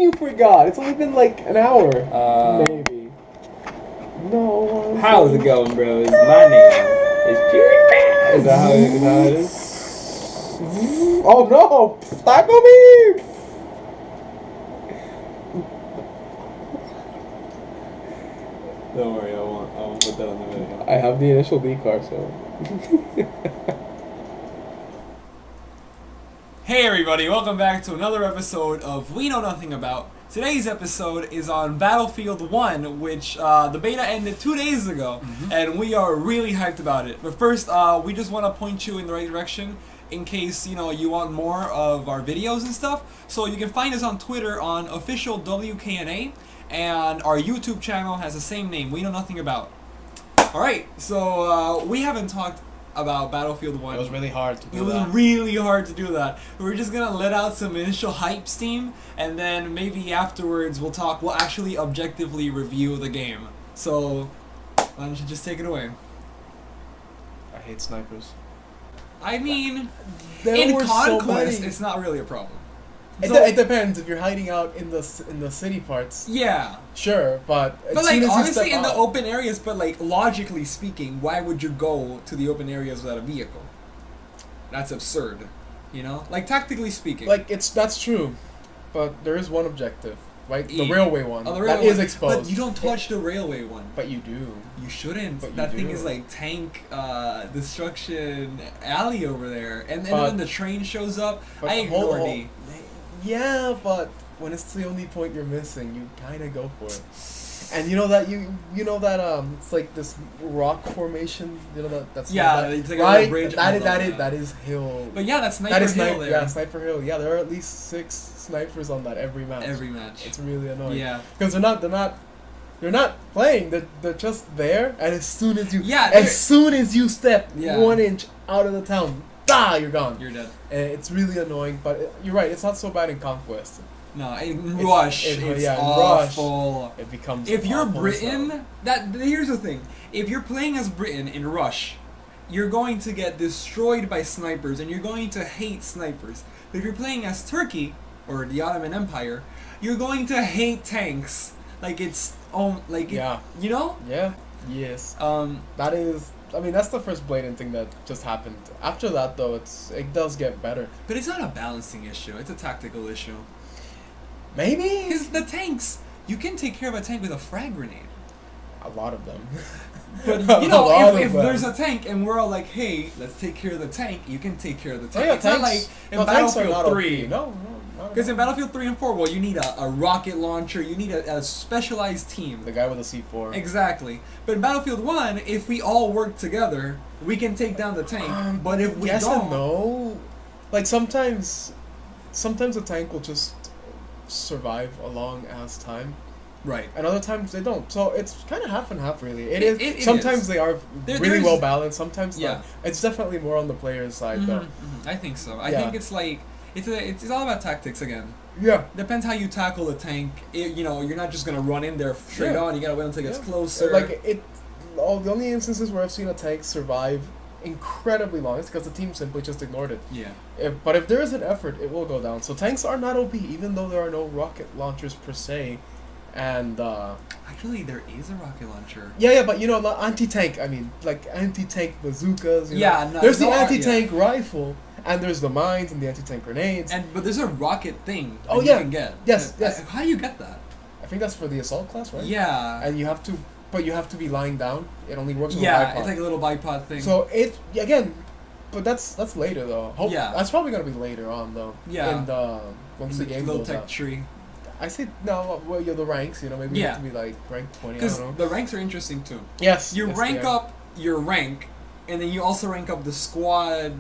you forgot? It's only been like an hour. Maybe. No. How's it going, bro? It's my name. It's Jerry. Is that how it is? Oh no! Taco me! Don't worry, I won't put that on the video. I have the initial D card, so. Hey everybody, welcome back to another episode of We Know Nothing About. Today's episode is on Battlefield 1, which the beta ended 2 days ago, and we are really hyped about it. But first, we just want to point you in the right direction in case, you want more of our videos and stuff. So you can find us on Twitter on official WKNA, and our YouTube channel has the same name, We Know Nothing About. Alright, so we haven't talked about Battlefield 1. It was really hard to do It was really hard to do that. We're just gonna let out some initial hype steam, and then maybe afterwards we'll actually objectively review the game. So, why don't you just take it away? I hate snipers. I mean, There in were so Conquest, many. it's not really a problem. It depends if you're hiding out in the city parts. Yeah. Sure, but as But soon like, as you honestly, step in the out- open areas, but like, logically speaking, why would you go to the open areas without a vehicle? That's absurd. Like, tactically speaking. like that's true, but there is one objective, right? The E. railway one Oh, the that railway is one. exposed. But you don't touch the railway one. But you do. You shouldn't. But you That thing do. is like tank destruction alley over there. And then But- when the train shows up, But I ignore D. Yeah, but when it's the only point you're missing, you kind of go for it. And you know that it's like this rock formation. You know that's Yeah, that, it's like a right. bridge. I love That is hill. But yeah, that's Sniper that is Hill there. Yeah, Sniper Hill. Yeah, there are at least 6 snipers on that every match. Every match. It's really annoying. Yeah. Because they're not playing. They're just there, and as soon as you step Yeah. 1 inch out of the town, you're gone. You're dead. And it's really annoying, but you're right. It's not so bad in Conquest. No, in Rush, it's in awful. It becomes. If you're awful as hell. Britain, here's the thing. If you're playing as Britain in Rush, you're going to get destroyed by snipers, and you're going to hate snipers. But if you're playing as Turkey or the Ottoman Empire, you're going to hate tanks. Like it's Yeah. Yeah. Yes. That is. I mean, that's the first blatant thing that just happened. After that, though, it does get better. But it's not a balancing issue. It's a tactical issue. Maybe. Because the tanks, you can take care of a tank with a frag grenade. A lot of them. But A lot if of them. there's a tank and we're all like, hey, let's take care of the tank, you can take care of the tank. Oh, yeah, It's not like tanks. in No, tanks are Battlefield not 3. OP. No. Because in Battlefield 3 and 4, well, you need a rocket launcher, you need a specialized team. The guy with a C4. Exactly. But in Battlefield 1, if we all work together, we can take down the tank. But if we yes don't... and no. Like sometimes a tank will just survive a long ass time, Right. and other times they don't. So it's kind of half and half, really. It Sometimes is. they are really there's- well balanced. Sometimes Yeah. not. It's definitely more on the player's side, though. I think so. I Yeah. think it's like... It's all about tactics again. Yeah. Depends how you tackle the tank. You're not just going to run in there straight Yeah. on. You got to wait until it gets Yeah. closer. The only instances where I've seen a tank survive incredibly long is because the team simply just ignored it. Yeah. But if there is an effort, it will go down. So tanks are not OP, even though there are no rocket launchers per se. And Actually, there is a rocket launcher. yeah, but not anti-tank. I mean, like anti-tank bazookas. Yeah, no, there's the no, anti-tank rifle, and there's the mines and the anti-tank grenades. But there's a rocket thing that Oh, you yeah. can get. Yes, yes. How do you get that? I think that's for the assault class, right? Yeah. And you have to be lying down. It only works with a Yeah, bipod. it's like a little bipod thing. So but that's later though. Yeah. That's probably gonna be later on though. Yeah. And once the game little goes tech out. tree. I say no. Well, you're the ranks. Maybe you have to be like rank 20. I Because don't know. the ranks are interesting too. Yes. You yes, rank they are. up your rank, and then you also rank up the squad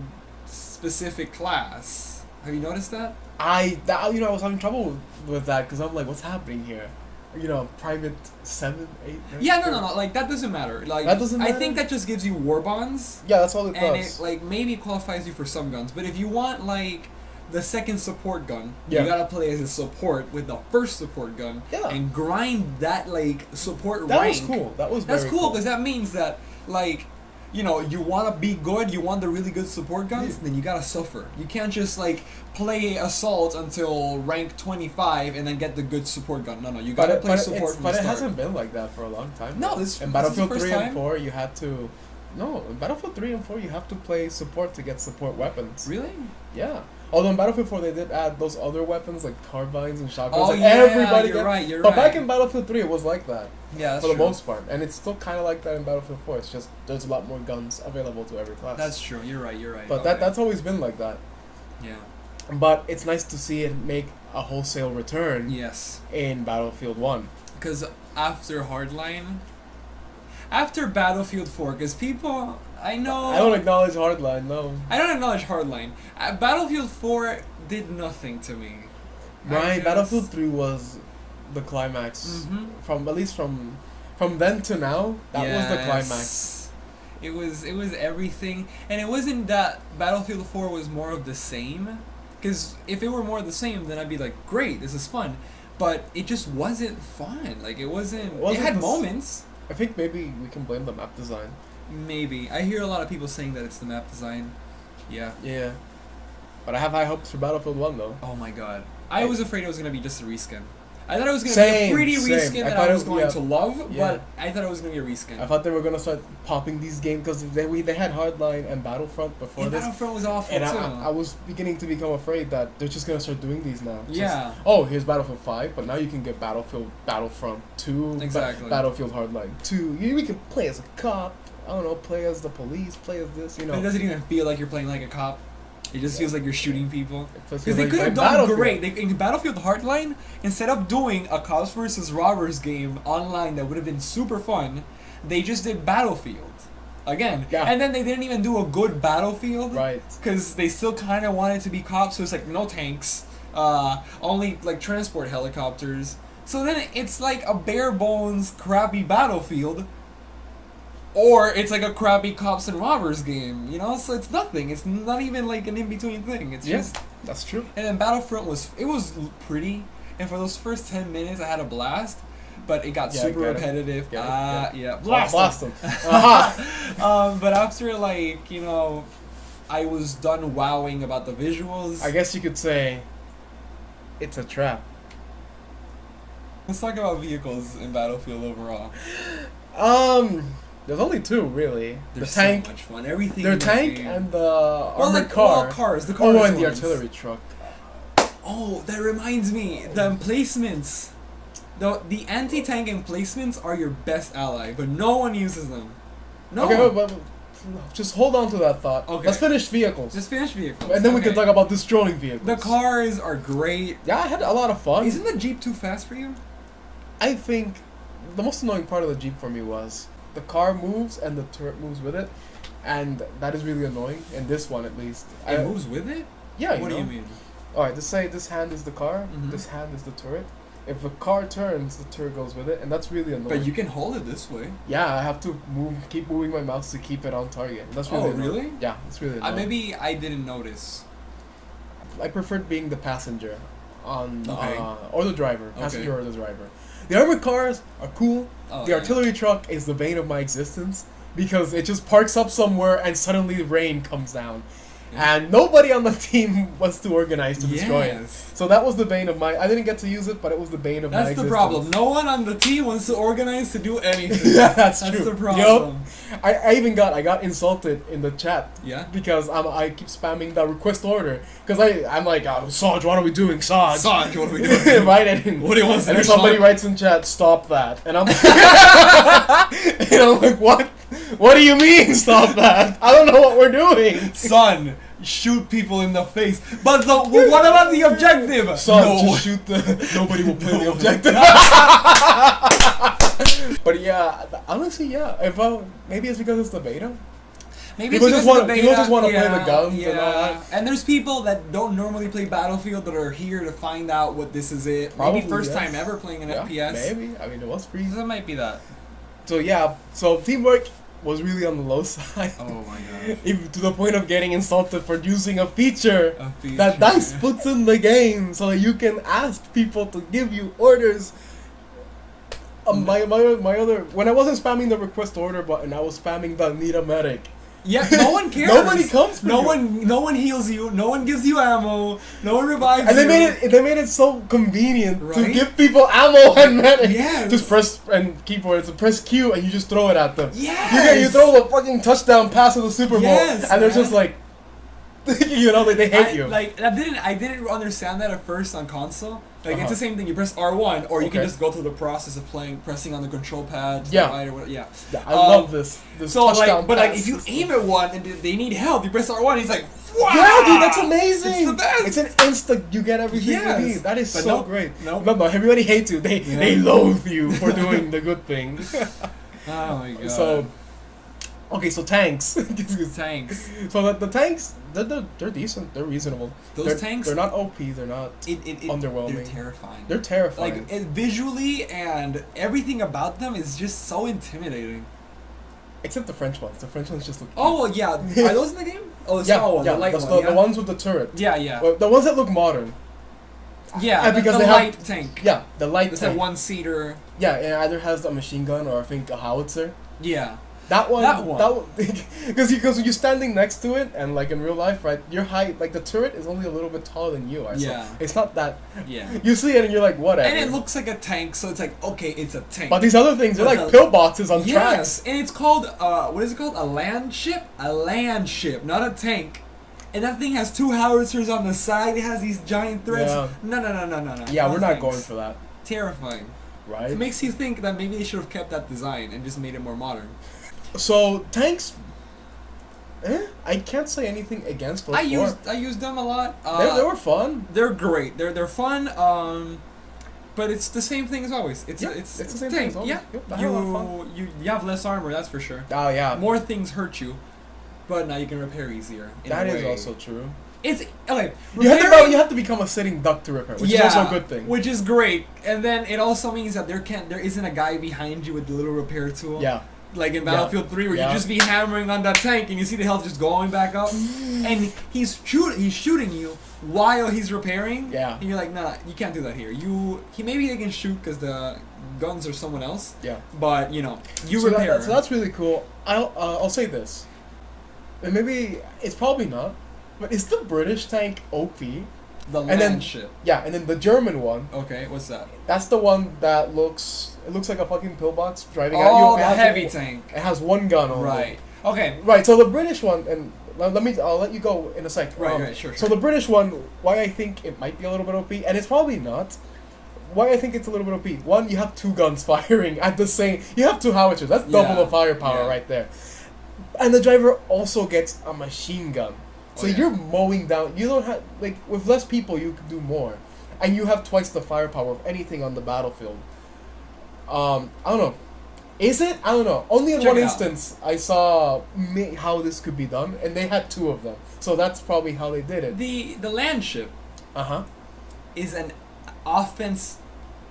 specific class. Have you noticed that? I was having trouble with that because I'm like, what's happening here? Private 7, 8. Yeah, no. Like that doesn't matter. Like That doesn't I matter? think that just gives you war bonds. Yeah, that's all it And does. it maybe qualifies you for some guns, but if you want like the second support gun, Yeah. you gotta play as a support with the first support gun, Yeah. and grind that like support That rank. was cool. That was That's very cool because that means that like you want to be good, you want the really good support guns, then you gotta suffer. You can't just like play assault until rank 25 and then get the good support gun. No, you gotta play support from the But it start. hasn't been like that for a long time. No, though. this in this Battlefield is the 3 first and time? 4 you had to. No, in Battlefield 3 and 4 you have to play support to get support weapons. Really? Yeah. Although in Battlefield 4 they did add those other weapons like carbines and shotguns. Oh and yeah, everybody you're get- right. You're But right. back in Battlefield 3 it was like that yeah, that's for the true. most part, and it's still kind of like that in Battlefield 4. It's just there's a lot more guns available to every class. That's true. You're right. But okay. that's always been like that. yeah. But it's nice to see it make a wholesale return Yes. in Battlefield 1. Because after after Battlefield 4, because people, I know... I don't acknowledge Hardline, no. I don't acknowledge Hardline. Battlefield 4 did nothing to me. Right, Battlefield 3 was the climax. Mhm. From at least from then to now, that was the climax. It was everything, and it wasn't that Battlefield 4 was more of the same. Because if it were more of the same, then I'd be like, great, this is fun. But it just wasn't fun. Like it wasn't. It had moments. I think maybe we can blame the map design. Maybe I hear a lot of people saying that it's the map design. Yeah. Yeah. But I have high hopes for Battlefield 1 though. Oh my god. I was afraid it was gonna be just a reskin. I thought it was gonna be Same, a pretty same. reskin I that thought I it was was- going yeah. to love, Yeah. but I thought it was gonna be a reskin. I thought they were gonna start popping these games because they had Hardline and Battlefront before And this. Battlefront was awful And too. I was beginning to become afraid that they're just gonna start doing these now. Just, Yeah. oh, here's Battlefield 5, but now you can get Battlefront 2, Exactly. Battlefield Hardline 2. We can play as a cop. I don't know, play as the police, play as this. You know. But it doesn't even feel like you're playing like a cop. It just feels like you're shooting people. Because Because they could have done great. In Battlefield Hardline, instead of doing a cops versus robbers game online that would have been super fun, they just did Battlefield. Again. Yeah. And then they didn't even do a good Battlefield. Right. Because they still kind of wanted to be cops, so it's like no tanks, only like transport helicopters. So then it's like a bare bones crappy Battlefield, or it's like a crappy cops and robbers game, you know? So it's nothing. It's not even like an in between thing. It's Yeah. just. That's true. And then Battlefront was pretty, and for those first 10 minutes I had a blast, but it got Yeah, super get it. repetitive. Get it, Yeah, Blast them. Aha! But after like I was done wowing about the visuals. I guess you could say it's a trap. Let's talk about vehicles in Battlefield overall. There's only two really. They're the tank, so much fun. Everything. their in this tank, game. and the armored well, car. cars. The cars. Oh, and the ones. artillery truck. Oh, that reminds me. The emplacements. The anti-tank emplacements are your best ally, but no one uses them. No. Okay, but just hold on to that thought. Okay. Let's finish vehicles. Just finish vehicles. And then we Okay. can talk about destroying vehicles. The cars are great. Yeah, I had a lot of fun. Isn't the Jeep too fast for you? I think the most annoying part of the Jeep for me was the car moves and the turret moves with it, and that is really annoying. In this one, at least, It moves with it? Yeah, What do know. you mean? All right, let's say this hand is the car, Mhm. this hand is the turret. If the car turns, the turret goes with it, and that's really annoying. But you can hold it this way. Yeah, I have to keep moving my mouse to keep it on target. That's really Oh, annoying. really? Yeah, it's really annoying. Maybe I didn't notice. I preferred being the passenger on Okay. or the driver, Okay. passenger or the driver. The armored cars are cool. Oh, The yeah. artillery truck is the bane of my existence because it just parks up somewhere and suddenly rain comes down. Yeah. And nobody on the team was too organized to destroy it. Yes. So that was the bane of my. I didn't get to use it, but it was the bane of my That's existence. the problem. No one on the team wants to organize to do anything. Yeah, that's That's true. the problem. Yup. I even got insulted in the chat. Yeah. Because I keep spamming the request order. Because I'm like, Sarge, what are we doing, Sarge? Sarge, what are we doing? Right? And What do you want us to and do, then somebody Sarge? writes in chat, stop that. And I'm and I'm like, what? What do you mean, stop that? I don't know what we're doing. Son, shoot people in the face. But what about the objective? Son, No. just shoot the. Nobody will play the objective. But yeah, honestly, yeah. Maybe it's because it's the beta. Maybe People it's just because of wanna- the people beta. just wanna play the guns and all that. And there's people that don't normally play Battlefield that are here to find out what this is it. Probably, Maybe first yes. time ever playing an Yeah, FPS. maybe. I mean, it was free. So that might be that. So yeah, so teamwork was really on the low side. Oh my god. Even to the point of getting insulted for using a feature A feature. that DICE puts in the game so that you can ask people to give you orders. My other when I wasn't spamming the request order button, I was spamming the need a medic. Yeah, no one cares. Nobody comes for you. No one heals you. No one gives you ammo. No one revives And you. they made it so convenient to Right? give people ammo and medic. Yes. Just press and keyboard. So press Q and you just throw it at them. Yes. You throw the fucking touchdown pass of the Super Bowl, Yes, and they're man. just like, you know, they hate you. Like I didn't understand that at first on console. Like Uh-huh. it's the same thing. You press R1, or you can Okay. just go through the process of pressing on the control pad. To Yeah. the right or whatever. Yeah. Yeah, I love this. So touchdown like, but like pass if you system. aim at one and they need help, you press R1. He's like, wow. Yeah, dude, that's amazing. It's the best. It's an instant. You get everything Yes. you need. That is But so nope, great. nope. No, everybody hates you. They Yeah. loathe you for doing the good thing. Oh my god. So, okay, so tanks. tanks. So the tanks, they're decent. They're reasonable. Those tanks. They're not OP. They're not underwhelming. They're terrifying. They're terrifying. Like visually and everything about them is just so intimidating. Except the French ones. The French ones just look. Oh well, yeah. Are those in the game? Oh, the small one, the light one. the ones with the turret. Yeah, yeah. Well, the ones that look modern. Yeah, because the they have- light tank. Yeah, the light It's like tank. one seater. Yeah, it either has a machine gun or I think a howitzer. Yeah. That one. That one. Because when you're standing next to it, and like in real life, right, your height, like the turret is only a little bit taller than you are. Yeah. So it's not that. Yeah. You see it and you're like, whatever. And it looks like a tank, so it's like, okay, it's a tank. But these other things, they're But like the- pillboxes on yes, tracks. and it's called, what is it called? A land ship? A land ship, not a tank. And that thing has 2 howitzers on the side. It has these giant threads. Yeah. No. Yeah, No we're not thanks. going for that, Terrifying. right? It makes you think that maybe they should have kept that design and just made it more modern. So tanks. I can't say anything against those I four. used them a lot. They were fun. They're great. They're fun. But it's the same thing as always. It's Yeah, it's it's the same tank. thing as always. Yeah. Yep, I had a lot of fun. You have less armor, that's for sure. Oh yeah, More things hurt you, but now you can repair easier. in a that is way. also true. It's okay. You have to become a sitting duck to repair, which is also a good thing. Which is great, and then it also means that there isn't a guy behind you with the little repair tool. Yeah. Like in Battlefield 3, where Yeah. you just be hammering on that tank and you see the health just going back up, and he's shooting you while he's repairing. Yeah. And you're like, nah, you can't do that here. Maybe they can shoot because the guns are someone else. Yeah. But you know, you so repair. so that's really cool. I'll say this, and maybe it's probably not, but is the British tank OP? the and then- land ship. Yeah, and then the German one. Okay, what's that? That's the one that looks like a fucking pillbox driving at you. Oh, It the has heavy one- tank. It has one gun only. Right. Okay. Right. So the British one, and I'll let you go in a sec. Right, sure. So the British one, why I think it might be a little bit OP, and it's probably not. Why I think it's a little bit OP. One, you have 2 guns firing at the same. You have 2 howitzers. That's double Yeah, the firepower yeah. right there. And the driver also gets a machine gun. So Oh, yeah. you're mowing down. You don't have like with less people you can do more, and you have twice the firepower of anything on the battlefield. I don't know. Is it? I don't know. Only in Check one it out. instance I saw how this could be done, and they had 2 of them. So that's probably how they did it. The land ship Uh huh. is an offense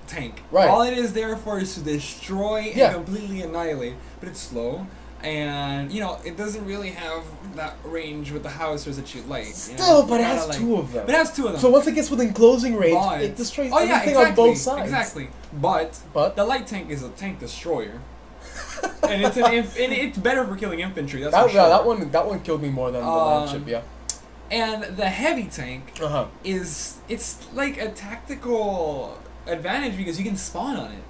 tank. Right. All it is there for is to destroy Yeah. and completely annihilate, but it's slow. And, you know, it doesn't really have that range with the howitzers that you like. Still, but it has 2 of them. But it has 2 of them. So once it gets within closing range, But- it destroys oh, yeah, everything exactly, on both sides. Exactly. But But the light tank is a tank destroyer. And it's and it's better for killing infantry, that's that, for sure. yeah, that one killed me more than the land ship. Yeah. And the heavy tank Uh huh. it's like a tactical advantage because you can spawn on it.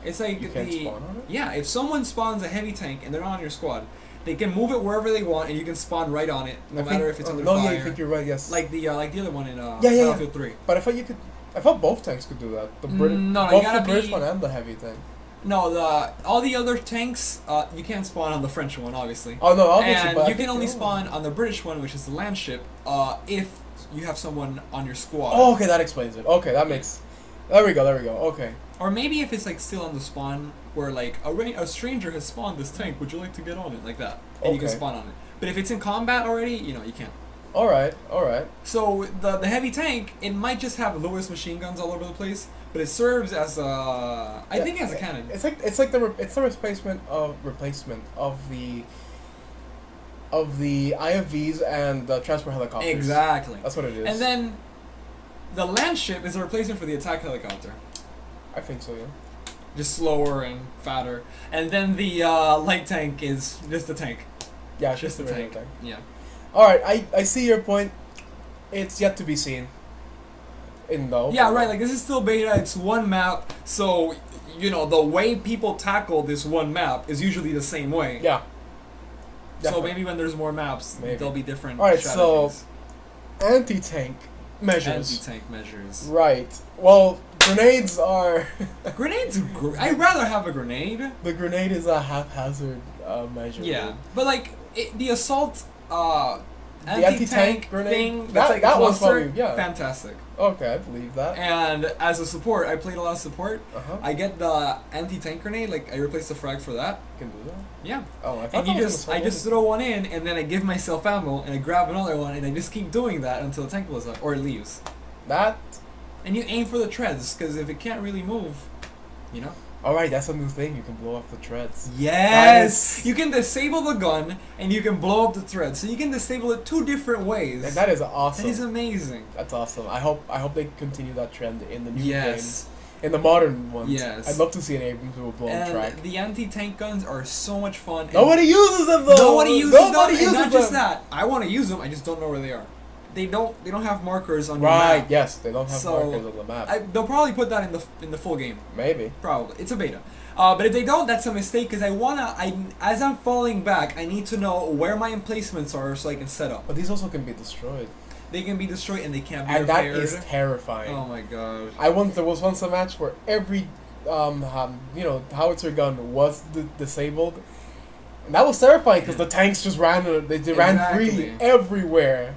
It's like You can spawn on it? Yeah, if someone spawns a heavy tank and they're not on your squad, they can move it wherever they want and you can spawn right on it, no matter if it's under no, fire. yeah, I think you're right. Yes. like the other one in yeah. Battlefield 3. But I thought you could. I thought both tanks could do that. The British, No, you both gotta the British be- one and the heavy tank. No, all the other tanks, you can't spawn on the French one, obviously. Oh no, obviously. And but I you think can only the other one- spawn on the British one, which is the land ship, if you have someone on your squad. Oh, okay, that explains it. Okay, that makes. There we go. Okay. Or maybe if it's like still on the spawn, where like a stranger has spawned this tank, would you like to get on it, like that, and you can Okay. spawn on it. But if it's in combat already, you know you can't. All right. So the heavy tank, it might just have Lewis machine guns all over the place, but it serves as a I think as a cannon. It's like the replacement of the IFVs and the transport helicopters. Exactly. That's what it is. And then the land ship is a replacement for the attack helicopter. I think so. Yeah. just slower and fatter. And then the light tank is just a tank. Yeah, it's Just just a a tank. tank. Yeah. All right, I see your point. It's yet to be seen. In the Yeah, right. Like this is still beta. It's one map, so you know the way people tackle this one map is usually the same way. Yeah. So Definitely. maybe when there's more maps, Maybe. there'll be different. All right, so strategies. anti-tank measures. Anti-tank measures. Right. Well, grenades are. Grenades. I'd rather have a grenade. The grenade is a haphazard measure. Yeah, but like the assault. The Anti-tank anti-tank grenade? thing. That- That's like that a one's cluster, probably- yeah. fantastic. Okay, I believe that. And as a support, I played a lot of support. Uh-huh. I get the anti-tank grenade. Like I replace the frag for that. Can do that. Yeah. Oh, I thought And you that was just, in the I just solo. throw one in, and then I give myself ammo, and I grab another one, and I just keep doing that until the tank blows up or it leaves. That. And you aim for the treads, because if it can't really move, you know. All right, that's a new thing. You can blow up the treads. Yes. Nice. You can disable the gun, and you can blow up the threads. So you can disable it 2 different ways. And that is awesome. That is amazing. That's awesome. I hope they continue that trend in the new Yes. game. In the modern ones. Yes. I'd love to see an Abrams do a blown And track. the anti-tank guns are so much fun. and Nobody uses them though. Nobody uses Nobody them. uses And not just them. that. I want to use them. I just don't know where they are. They don't have markers on your Right. map. Yes, they don't have So, markers on the map. They'll probably put that in the full game. Maybe. Probably. It's a beta. But if they don't, that's a mistake because as I'm falling back, I need to know where my emplacements are so I can set up. But these also can be destroyed. They can be destroyed and they can't be And that repaired. is terrifying. Oh my god. There was once a match where every howitzer gun was disabled, and that was terrifying because the tanks just ran ran free Exactly. everywhere.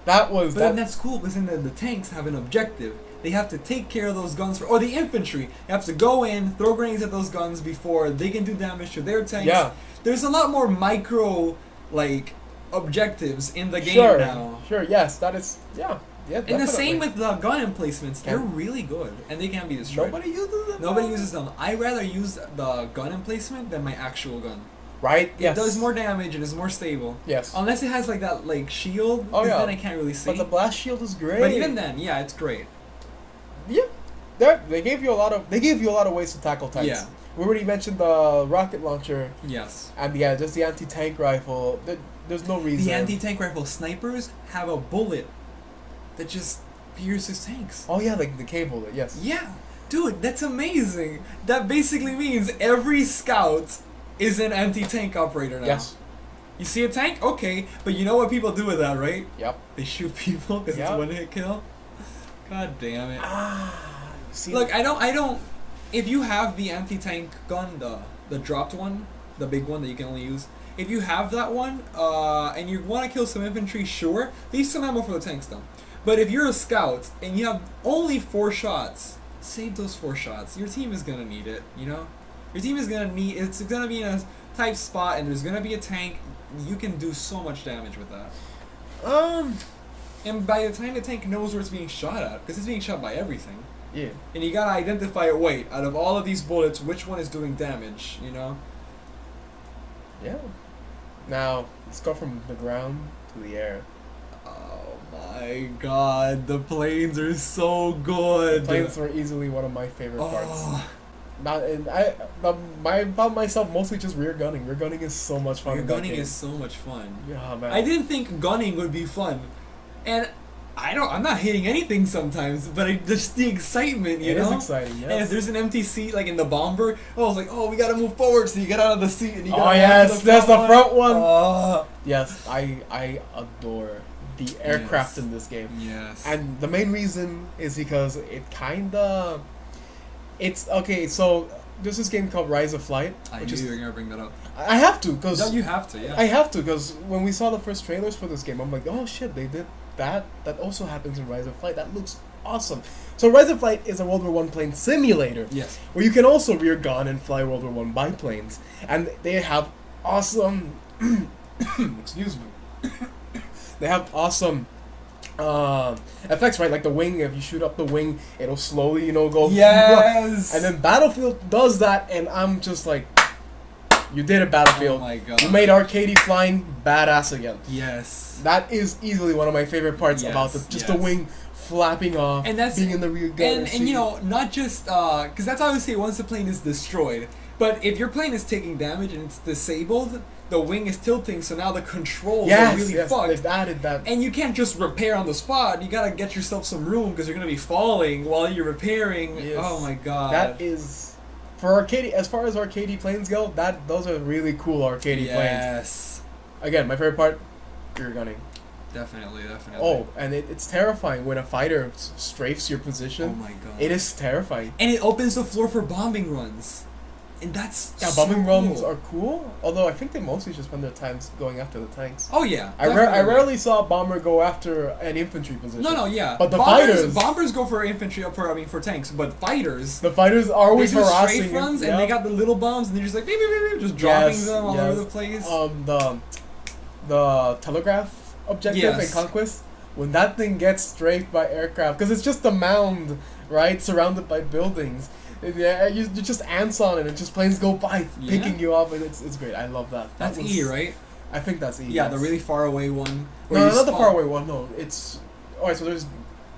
That was But then that's cool because then the tanks have an objective. They have to take care of those guns or the infantry. They have to go in, throw grenades at those guns before they can do damage to their tanks. Yeah. There's a lot more micro objectives in the game sure, now. sure, yes, that is yeah. And the same definitely. with the gun emplacements. They're Yeah. really good and they can be destroyed. Nobody uses them. Nobody uses them. I rather use the gun emplacement than my actual gun. Right? Yes. It does more damage and is more stable. Yes. Unless it has that shield, Oh, 'cause yeah. then I can't really see. But the blast shield is great. But even then, yeah, it's great. Yeah. They gave you a lot of ways to tackle tanks. Yeah. We already mentioned the rocket launcher Yes. and just the anti-tank rifle. There's no reason. The anti-tank rifle snipers have a bullet that just pierces tanks. Oh yeah, like the cable. Yes. Yeah. Dude, that's amazing. That basically means every scout is an anti-tank operator now. Yes. You see a tank? Okay. But you know what people do with that, right? Yep. They shoot people because Yep. it's one hit kill. God damn it. See, Look, I don't. If you have the anti-tank gun, the dropped one, the big one that you can only use, if you have that one, and you want to kill some infantry, sure, leave some ammo for the tanks though. But if you're a scout and you have only 4 shots, save those 4 shots. Your team is gonna need it, you know. Your team is gonna need. It's gonna be in a tight spot, and there's gonna be a tank. You can do so much damage with that. And by the time the tank knows where it's being shot at, because it's being shot by everything. yeah. And you gotta identify, wait, out of all of these bullets, which one is doing damage, you know? Yeah. Now let's go from the ground to the air. Oh my god, the planes are so good! Planes were easily one of my favorite parts. Oh, Not and I found myself mostly just rear gunning. Rear gunning is so much fun. your in that gunning game. is so much fun. Yeah, man. I didn't think gunning would be fun. And I'm not hitting anything sometimes, but just the excitement, you It know? is exciting. Yes. And if there's an empty seat, like in the bomber, I was like, oh, we gotta move forward, so you get out of the seat and you Oh, gotta walk yes, to that's the front one. Oh, Yes, I adore the aircraft Yes. in this game. yes. And the main reason is because it's okay, so there's this game called Rise of Flight, I which knew is you were gonna bring that up. I have to because No, you have to, yeah. I have to because when we saw the first trailers for this game, I'm like, oh shit, they did that. That also happens in Rise of Flight. That looks awesome. So Rise of Flight is a World War I plane simulator. Yes. Where you can also rear gun and fly World War I biplanes, and they have awesome. excuse me. They have awesome effects, right? Like the wing. If you shoot up the wing, it'll slowly, go. Yes. And then Battlefield does that, and I'm just like, you did it, Battlefield. Oh my god. You made arcadey flying badass again. Yes. That is easily one of my favorite parts Yes, about the yes. wing flapping off, And that's being in the rear gunner and seat. you know, not just because that's how I would say once the plane is destroyed. But if your plane is taking damage and it's disabled, the wing is tilting, so now the controls are really fucked. they've added that. And you can't just repair on the spot. You gotta get yourself some room because you're gonna be falling while you're repairing. Yes. Oh my god. That is, for arcade, as far as arcadey planes go, those are really cool arcadey planes. Yes. Again, my favorite part, rear gunning. Definitely. Oh, and it's terrifying when a fighter strafes your position. Oh my god. It is terrifying. And it opens the floor for bombing runs. And that's Yeah, so bombing runs cool. are cool, although I think they mostly just spend their time going after the tanks. Oh yeah. I definitely. rarely saw a bomber go after an infantry position. No, yeah. But the bombers, fighters- bombers go for infantry, for tanks, but fighters, The fighters are always they do harassing. strafe runs, yeah. and they got the little bombs, and they're just like, beep, beep, beep, beep, just dropping Yes, them all yes. over the place. The telegraph objective Yes. in Conquest, when that thing gets strafed by aircraft, because it's just a mound, right, surrounded by buildings. Yeah, you just ants on it, and just planes go by, Yeah. picking you up, and it's great. I love that. That's That was- E, right? I think that's E. Yeah, yes. the really far away one. where No, you not the spawn- far away one. No, it's alright. So there's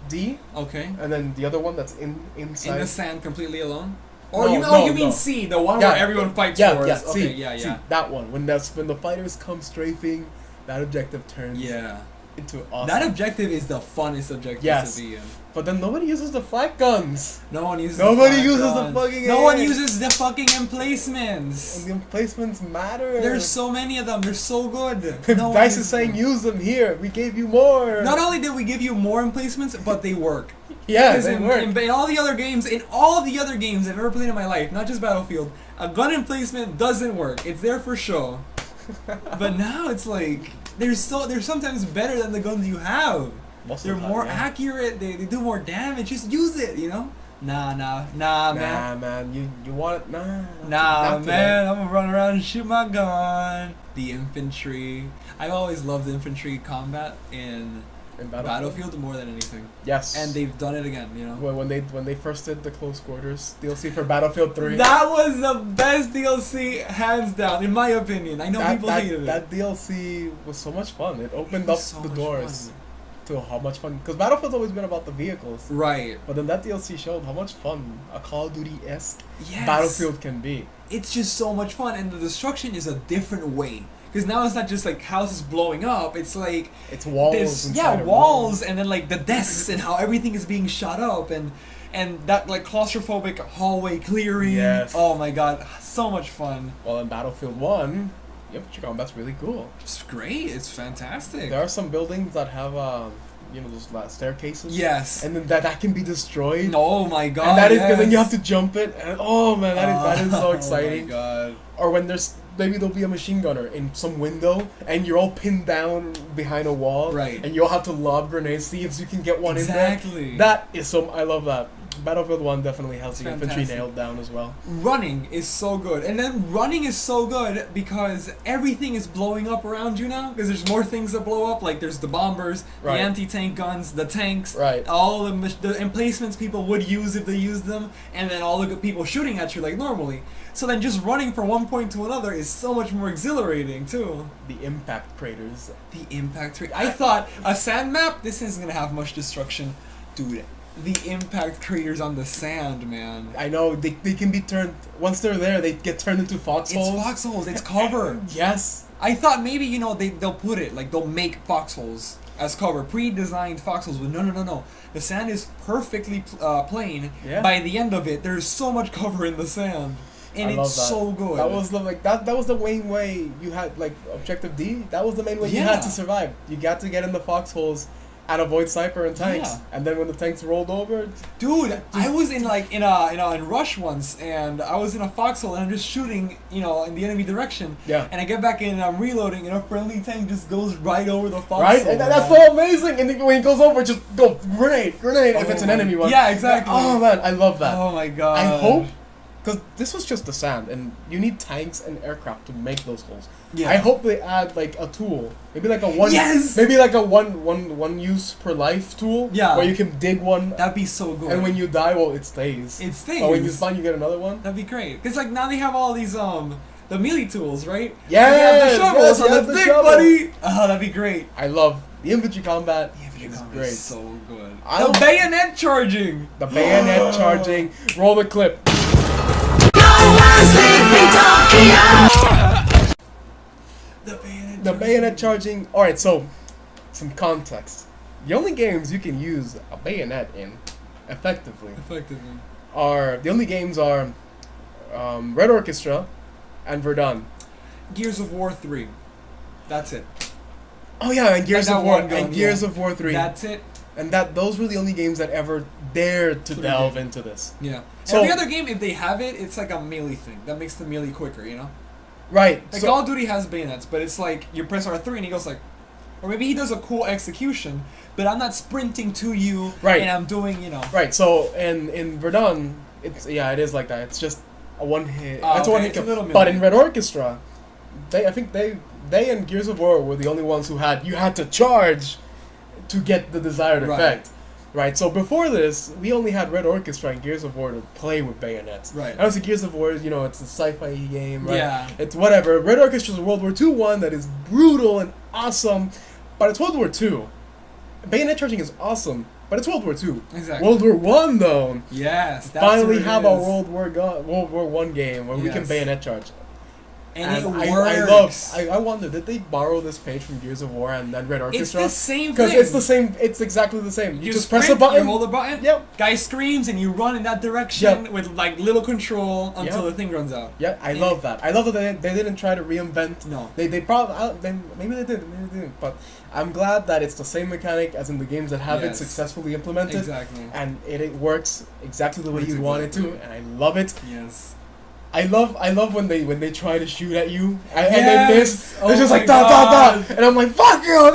D, Okay. and then the other one that's In inside. the sand, completely alone. Or No, you no, you mean no. C, the one Yeah, where everyone fights yeah, for yeah. us. Okay, See, yeah. see, that one. When the fighters come strafing, that objective turns Yeah. into awesome. That objective is the funnest objective Yes. to be in. But then nobody uses the flak guns. No one uses. Nobody the uses the guns. fucking No one air. uses the fucking And emplacements. the emplacements matter. There's so many of them. They're so good. No one Dice is uses saying them. use them here. We gave you more. Not only did we give you more emplacements, but they work. Yeah, Because they work. in all the other games, I've ever played in my life, not just Battlefield, a gun emplacement doesn't work. It's there for show. But now it's like they're sometimes better than the guns you have. Most of They're the time, more yeah. accurate. They do more damage. Just use it, you know. Nah, man. Nah, man. You want it? Nah. Nah, not today. man. I'm gonna run around and shoot my gun. The infantry. I've always loved infantry combat in In Battlefield more than anything. Yes. And they've done it again, you know. when they first did the close quarters DLC for Battlefield 3. That was the best DLC, hands down, in my opinion. I know people hated it. That DLC was so much fun. It opened It up was so the much doors fun. to how much fun. Because Battlefield's always been about the vehicles. Right. But then that DLC showed how much fun a Call of Duty-esque Yes. Battlefield can be. It's just so much fun, and the destruction is a different way. Because now it's not just like houses blowing up. It's like It's walls. there's inside a walls, room. and then like the desks and how everything is being shot up, and that like claustrophobic hallway clearing. Yes. Oh my god, so much fun. Well, in Battlefield 1, infantry combat's really cool. It's great. It's fantastic. There are some buildings that have, those staircases. Yes. And then that can be destroyed. Oh my god. And that is because then you yes. have to jump it. And oh man, that is so exciting. Oh my god. Or when maybe there'll be a machine gunner in some window and you're all pinned down behind a wall. Right. And you'll have to lob grenades, see if you can get one Exactly. in there. That is I love that. Battlefield 1 definitely has It's the infantry fantastic. nailed down as well. Running is so good, and then running is so good because everything is blowing up around you now. Because there's more things that blow up, like there's the bombers, Right. the anti-tank guns, the tanks, Right. all the emplacements people would use if they used them, and then all the good people shooting at you like normally. So then just running from one point to another is so much more exhilarating too. The impact craters. The impact rate. I thought a sand map. This isn't gonna have much destruction, dude. The impact craters on the sand, man. I know, they can be turned, once they're there, they get turned into foxholes. It's foxholes. It's cover. Yes. I thought maybe they'll put it like they'll make foxholes as cover, pre-designed foxholes. But no. The sand is perfectly plain. Yeah. By the end of it, there's so much cover in the sand, and I love it's that. so good. That was that was the main way you had, like, Objective D. That was the main way you Yeah. had to survive. You got to get in the foxholes and avoid sniper and tanks. Yeah. And then when the tanks rolled over, Dude, I was in in Rush once, and I was in a foxhole, and I'm just shooting, in the enemy direction. Yeah. And I get back in, and I'm reloading, and a friendly tank just goes right over the foxhole. right? And that's man. so amazing. And then when he goes over, just go grenade if it's an enemy one. Yeah, exactly. Oh man, I love that. Oh my god. I hope, because this was just the sand, and you need tanks and aircraft to make those holes. Yeah. I hope they add like a tool, maybe like a one, Yes! maybe like a one use per life tool. Yeah. Where you can dig one, That'd be so good. and when you die, well, it stays. It stays. But when you spawn, you get another one. That'd be great. Cause like now they have all these the melee tools, right? Yes, They have the shovels yes, on yes, the the dick, shovel. buddy. Oh, that'd be great. I love The infantry combat Infantry is combat great. is so good. I The don't- bayonet charging. The bayonet charging. Roll the clip. The bayonet charging. All right, so some context. The only games you can use a bayonet in effectively Effectively. are Red Orchestra and Verdun. Gears of War 3. That's it. Oh yeah, and Gears that of War one gun, and Gears yeah. of War 3. That's it. And those were the only games that ever dared to Three delve games. into this. Yeah. So- Every other game, if they have it, it's like a melee thing. That makes the melee quicker, you know? Right. Like So, Call of Duty has bayonets, but it's like you press R3 and he goes like, or maybe he does a cool execution, but I'm not sprinting to you Right. and I'm doing, you know. right. So in Verdun, it is like that. It's just a one hit. Oh, It's a one okay, hit it's a kill. little But melee. in Red Orchestra, I think they and Gears of War were the only ones who you had to charge to get the desired Right. effect. Right, so before this, we only had Red Orchestra and Gears of War to play with bayonets. Right. Obviously, Gears of War, it's a sci-fi game, right? Yeah. It's whatever. Red Orchestra is a World War II one that is brutal and awesome, but it's World War II. Bayonet charging is awesome, but it's World War II. Exactly. World War One, though, Yes. That's finally what it have is. a World War One game where we can Yes. bayonet charge. And it I works. I wonder, did they borrow this page from Gears of War and then Red It's Orchestra? the same Because thing. it's the same. It's exactly the same. You You just press a sprint, button. You hold a button. Yep. Guy screams and you run in that direction Yep. with like little control until Yep. the thing runs out. Yeah, I And- love that. I love that they didn't try to reinvent. No. They probably maybe they did, maybe they didn't. But I'm glad that it's the same mechanic as in the games that have it Yes. successfully implemented, Exactly. and it works exactly the way Works you want it to, exactly. and I love it. Yes. I love when they try to shoot at you and Yes! they miss. Oh They're just my like da da God. da, and I'm like fuck you,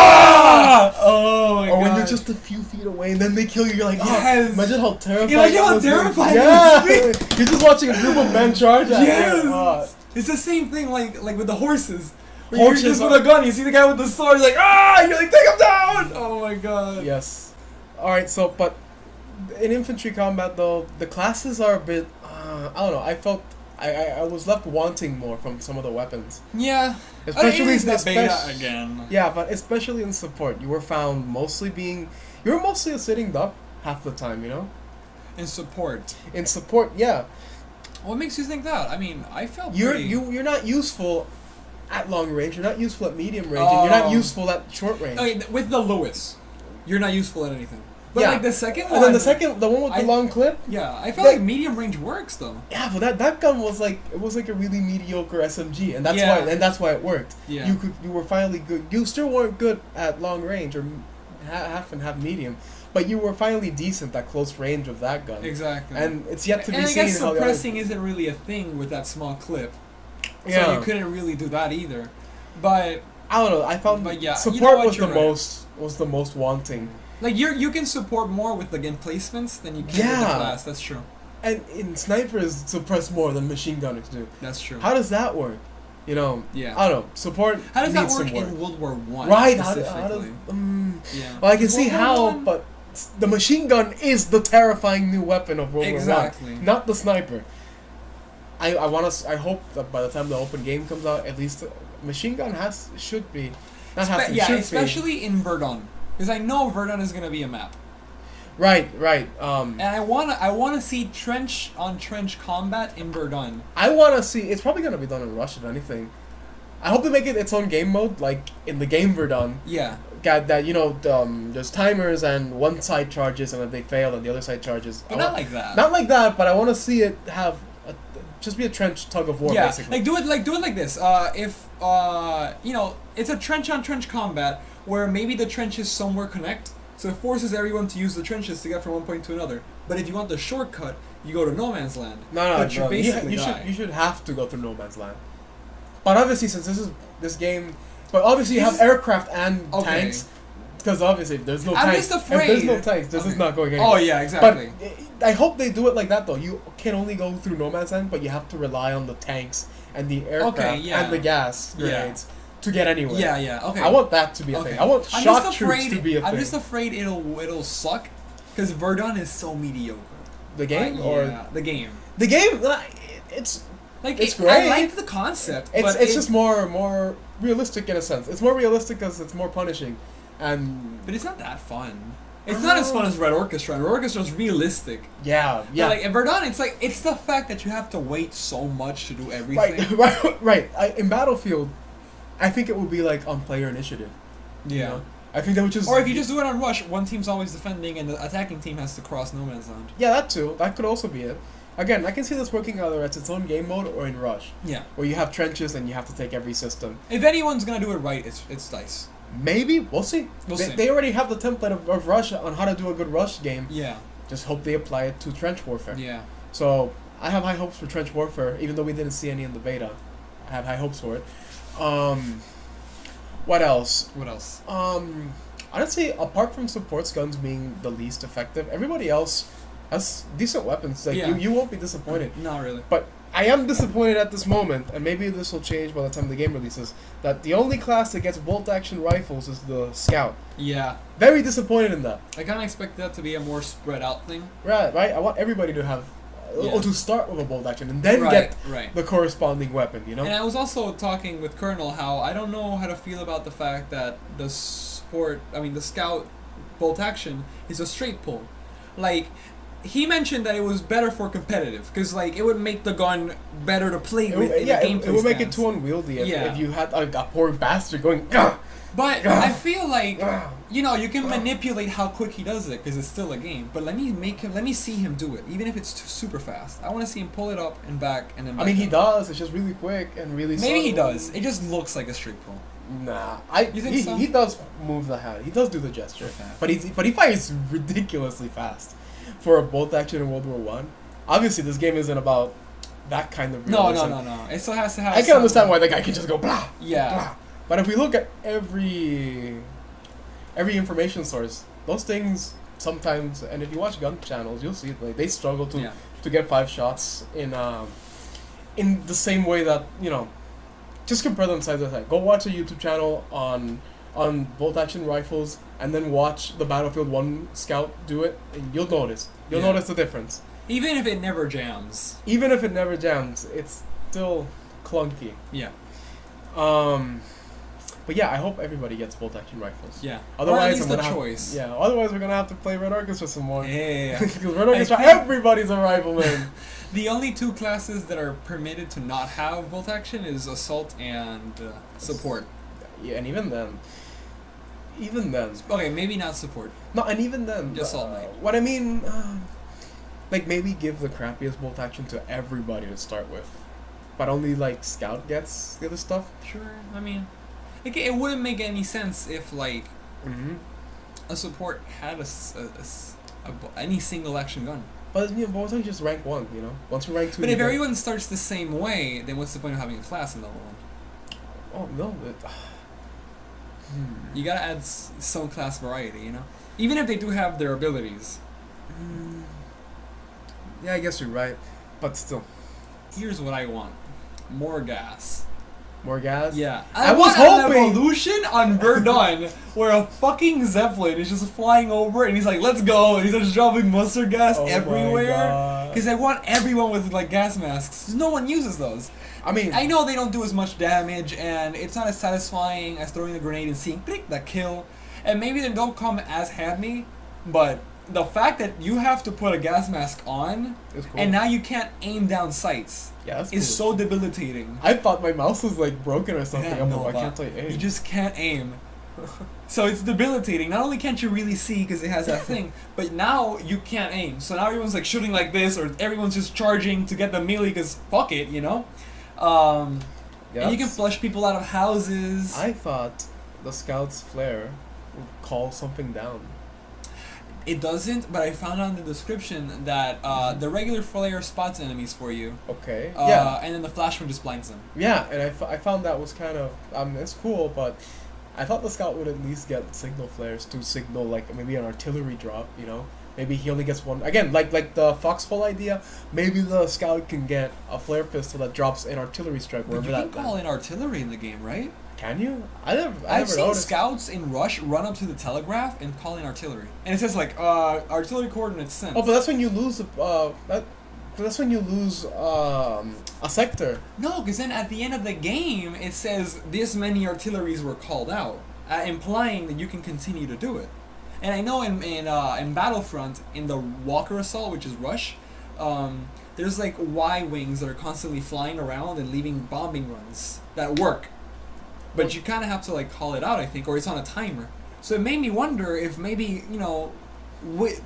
ah! Oh my Or god. when you're just a few feet away and then they kill you, you're like, oh, Yes. imagine how terrifying. You're like, that how must be. terrifying Yeah, it you're just watching a group of men charge at Yes. you. It's the same thing like with the horses. Where Horses you're just are- with a gun, you see the guy with the sword, you're like, ah! You're like, take him down! Oh my god. Yes. All right. So, but in infantry combat, though, the classes are a bit. I don't know. I felt I was left wanting more from some of the weapons, Yeah. especially it is the beta especially- again. Yeah, but especially in support, you were found mostly being. You were mostly a sitting duck half the time. In support. In support, yeah, What makes you think that? I mean, I felt you're pretty... you're not useful at long range. You're not useful at medium range. And you're not Oh. useful at short range. Okay, with the Lewis, you're not useful at anything. But Yeah. like the second one... And then the one with the I- long clip. Yeah, I felt That- like medium range works though. Yeah, but that gun was like a really mediocre SMG, and that's why it worked. Yeah. You were finally good. You still weren't good at long range or half and half medium, but you were finally decent at close range of that gun. Exactly. And it's yet to be and I seen guess how the suppressing isn't really a thing with that small clip. Yeah. So you couldn't really do that either. But I don't know. I found But yeah, you support know what, was you're the right. most wanting. like you can support more with the gun placements than you can with the Yeah. class. That's true. And in snipers suppress more than machine gunners do. That's true. How does that work? Yeah. I don't know. Support. How does that needs work some in World War One? Right. Specifically. How does? Yeah. Well, I can see World War how, One- but the machine gun is the terrifying new weapon of World Exactly. War One, not the sniper. I hope that by the time the open game comes out, at least the machine gun should be, not has to, yeah, should especially in Verdun, because I know Verdun is gonna be a map, be. Right. and I wanna see trench on trench combat in Verdun. I want to see. It's probably gonna be done in Rush if anything. I hope they make it its own game mode, like in the game Verdun. Yeah. Got that, there's timers and one side charges, and if they fail, then the other side charges. But not like that. Not like that, but I want to see it have just be a trench tug of war, yeah, basically. like do it like this. If it's a trench on trench combat where maybe the trenches somewhere connect, so it forces everyone to use the trenches to get from one point to another. But if you want the shortcut, you go to no man's land. No, but you basically you die. should have to go through no man's land. But obviously, since this game, but obviously you have This- aircraft and Okay. tanks, because obviously if there's no I'm tanks. just If there's no afraid- tanks, this is Okay. not going anywhere. Oh yeah, exactly. But I hope they do it like that though. You can only go through no man's land, but you have to rely on the tanks and the aircraft yeah. and the gas Yeah. grenades to get anywhere. yeah. Okay. I want that to be a Okay. thing. I want I'm shock just troops afraid, to be a thing. I'm just afraid it'll suck, because Verdun is so mediocre. The game yeah, or the game. the game? It's Like It's I great. like the concept. It's but it's just more realistic in a sense. It's more realistic because it's more punishing, and But it's not that fun. It's not as fun as Red Orchestra. Red Orchestra is realistic. yeah. But like in Verdun, it's the fact that you have to wait so much to do everything. Right. In Battlefield, I think it would be like on player initiative. Yeah. You know? I think that would just. Or if you just do it on Rush, one team's always defending and the attacking team has to cross no man's land. Yeah, that too. That could also be it. Again, I can see this working either as its own game mode or in Rush, Yeah. where you have trenches and you have to take every system. If anyone's gonna do it right, it's DICE. Maybe we'll see. We'll they, see. they already have the template of Rush on how to do a good Rush game. Yeah. Just hope they apply it to Trench Warfare. Yeah. So I have high hopes for Trench Warfare, even though we didn't see any in the beta. I have high hopes for it. What else? What else? Honestly, apart from supports guns being the least effective, everybody else has decent weapons. Like Yeah. you won't be disappointed. Not really. But I am disappointed at this moment, and maybe this will change by the time the game releases, that the only class that gets bolt-action rifles is the Scout. Yeah. Very disappointed in that. I kind of expect that to be a more spread out thing. Right? I want everybody to have, Yeah. or to start with a bolt-action, and then Right. get Right. the corresponding weapon, you know? And I was also talking with Colonel how I don't know how to feel about the fact that the Scout bolt action is a straight pull. Like, he mentioned that it was better for competitive because like it would make the gun better to play with in the gameplay it would make it stance. too unwieldy Yeah. if you had a poor bastard going, "Gah!" But Ugh. I feel like Ugh. you can manipulate how quick he does it because it's still a game. But let me see him do it, even if it's super fast. I want to see him pull it up and back and then. I Back mean, he down. does. It's just really quick and really. Maybe he subtle. does. It just looks like a straight pull. Nah, You think so? he does move the hand. He does do the gesture, Okay. but he fires ridiculously fast for a bolt action in World War One. Obviously, this game isn't about that kind of No. realism. It still has to have. I can understand why the guy can just go blah. Yeah. Blah. But if we look at every information source, those things sometimes, and if you watch gun channels, you'll see like they struggle to Yeah. to get 5 shots in the same way that just compare them side by side. Go watch a YouTube channel on bolt action rifles, and then watch the Battlefield 1 Scout do it, and you'll notice. You'll Yeah. notice the difference. Even if it never jams. Even if it never jams, it's still clunky. Yeah. But yeah, I hope everybody gets bolt action rifles. Yeah. Otherwise, or at least I'm gonna a have, choice. Yeah. Otherwise, we're gonna have to play Red Orchestra some more. Yeah. Because Red Orchestra, think- everybody's a rifleman. The only two classes that are permitted to not have bolt action is assault and support. Yeah, and even then. Okay, maybe not support. No, and even then. Just all night. What I mean, like maybe give the crappiest bolt action to everybody to start with, but only like Scout gets the other stuff. Sure. I mean, it wouldn't make any sense if like Mm-hmm. a support had any single action gun. But bolt action just rank 1. Once you rank 2. But you if get- everyone starts the same way, then what's the point of having a class in level 1? Oh no. You gotta add some class variety, Even if they do have their abilities. Yeah, I guess you're right, but still, Here's what I want: more gas. more gas. Yeah, I want was hoping- an evolution on Verdun where a fucking Zeppelin is just flying over and he's like, "Let's go!" and he's just dropping mustard gas Oh my everywhere. God. Because I want everyone with like gas masks. No one uses those. I mean, I know they don't do as much damage, and it's not as satisfying as throwing a grenade and seeing click that kill. And maybe they don't come as handy, but the fact that you have to put a gas mask on, it's cool. and now you can't aim down sights, yeah, that's is cool. so debilitating. I thought my mouse was like broken or something. Yeah, I'm no, like, I but can't tell you. You just can't aim. So it's debilitating. Not only can't you really see because it has that thing, but now you can't aim. So now everyone's like shooting like this, or everyone's just charging to get the melee because fuck it, Yeah, and you can that's- flush people out of houses. I thought the Scout's flare would call something down. It doesn't, but I found out in the description that the regular flare spots enemies for you. Okay. Yeah. And then the flash one just blinds them. Yeah, and I found that was kind of it's cool, but I thought the Scout would at least get signal flares to signal like maybe an artillery drop. Maybe he only gets one. Again, like the Foxhole idea. Maybe the Scout can get a flare pistol that drops an artillery strike But wherever you can that. call in artillery in the game, right? Can you? I I've never seen noticed. scouts in Rush run up to the telegraph and call in artillery, and it says like artillery coordinates sent. Oh, but that's when you lose. That's when you lose a sector. No, because then at the end of the game it says this many artilleries were called out. implying that you can continue to do it. And I know in Battlefront, in the Walker Assault, which is Rush, there's like Y-wings that are constantly flying around and leaving bombing runs that work. But you kind of have to like call it out, I think, or it's on a timer. So it made me wonder if maybe, you know,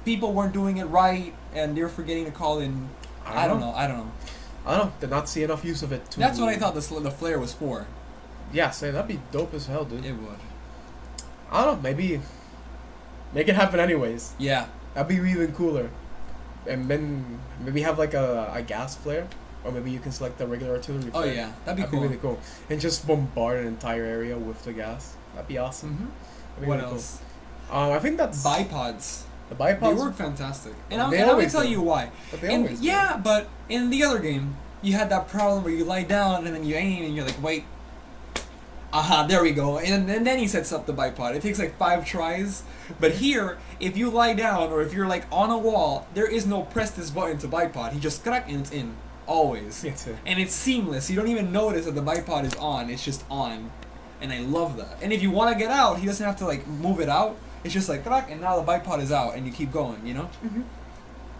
people weren't doing it right and they're forgetting to call in. I don't know. I don't know. Did not see enough use of it. That's what I thought the flare was for. Yeah, say that'd be dope as hell, dude. It would. I don't know. Maybe make it happen anyways. Yeah. That'd be even cooler. And then maybe have like a gas flare, or maybe you can select the regular artillery flare. Oh yeah, that'd be That'd cool. be really cool. And just bombard an entire area with the gas. That'd be awesome. Mm-hmm. That'd be What really else? Cool. I think that's Bipods. the bipods. They work fantastic, and I'm They gonna always tell do. you why. But they And always do. yeah, but in the other game, you had that problem where you lie down and then you aim and you're like, wait. There we go. And then he sets up the bipod. It takes like 5 tries. But here, if you lie down or if you're like on a wall, there is no press this button to bipod. He just crack and it's in. Always. It's a- And it's seamless. You don't even notice that the bipod is on. It's just on. And I love that. And if you want to get out, he doesn't have to like move it out. It's just like crack and now the bipod is out and you keep going, you know? Mhm.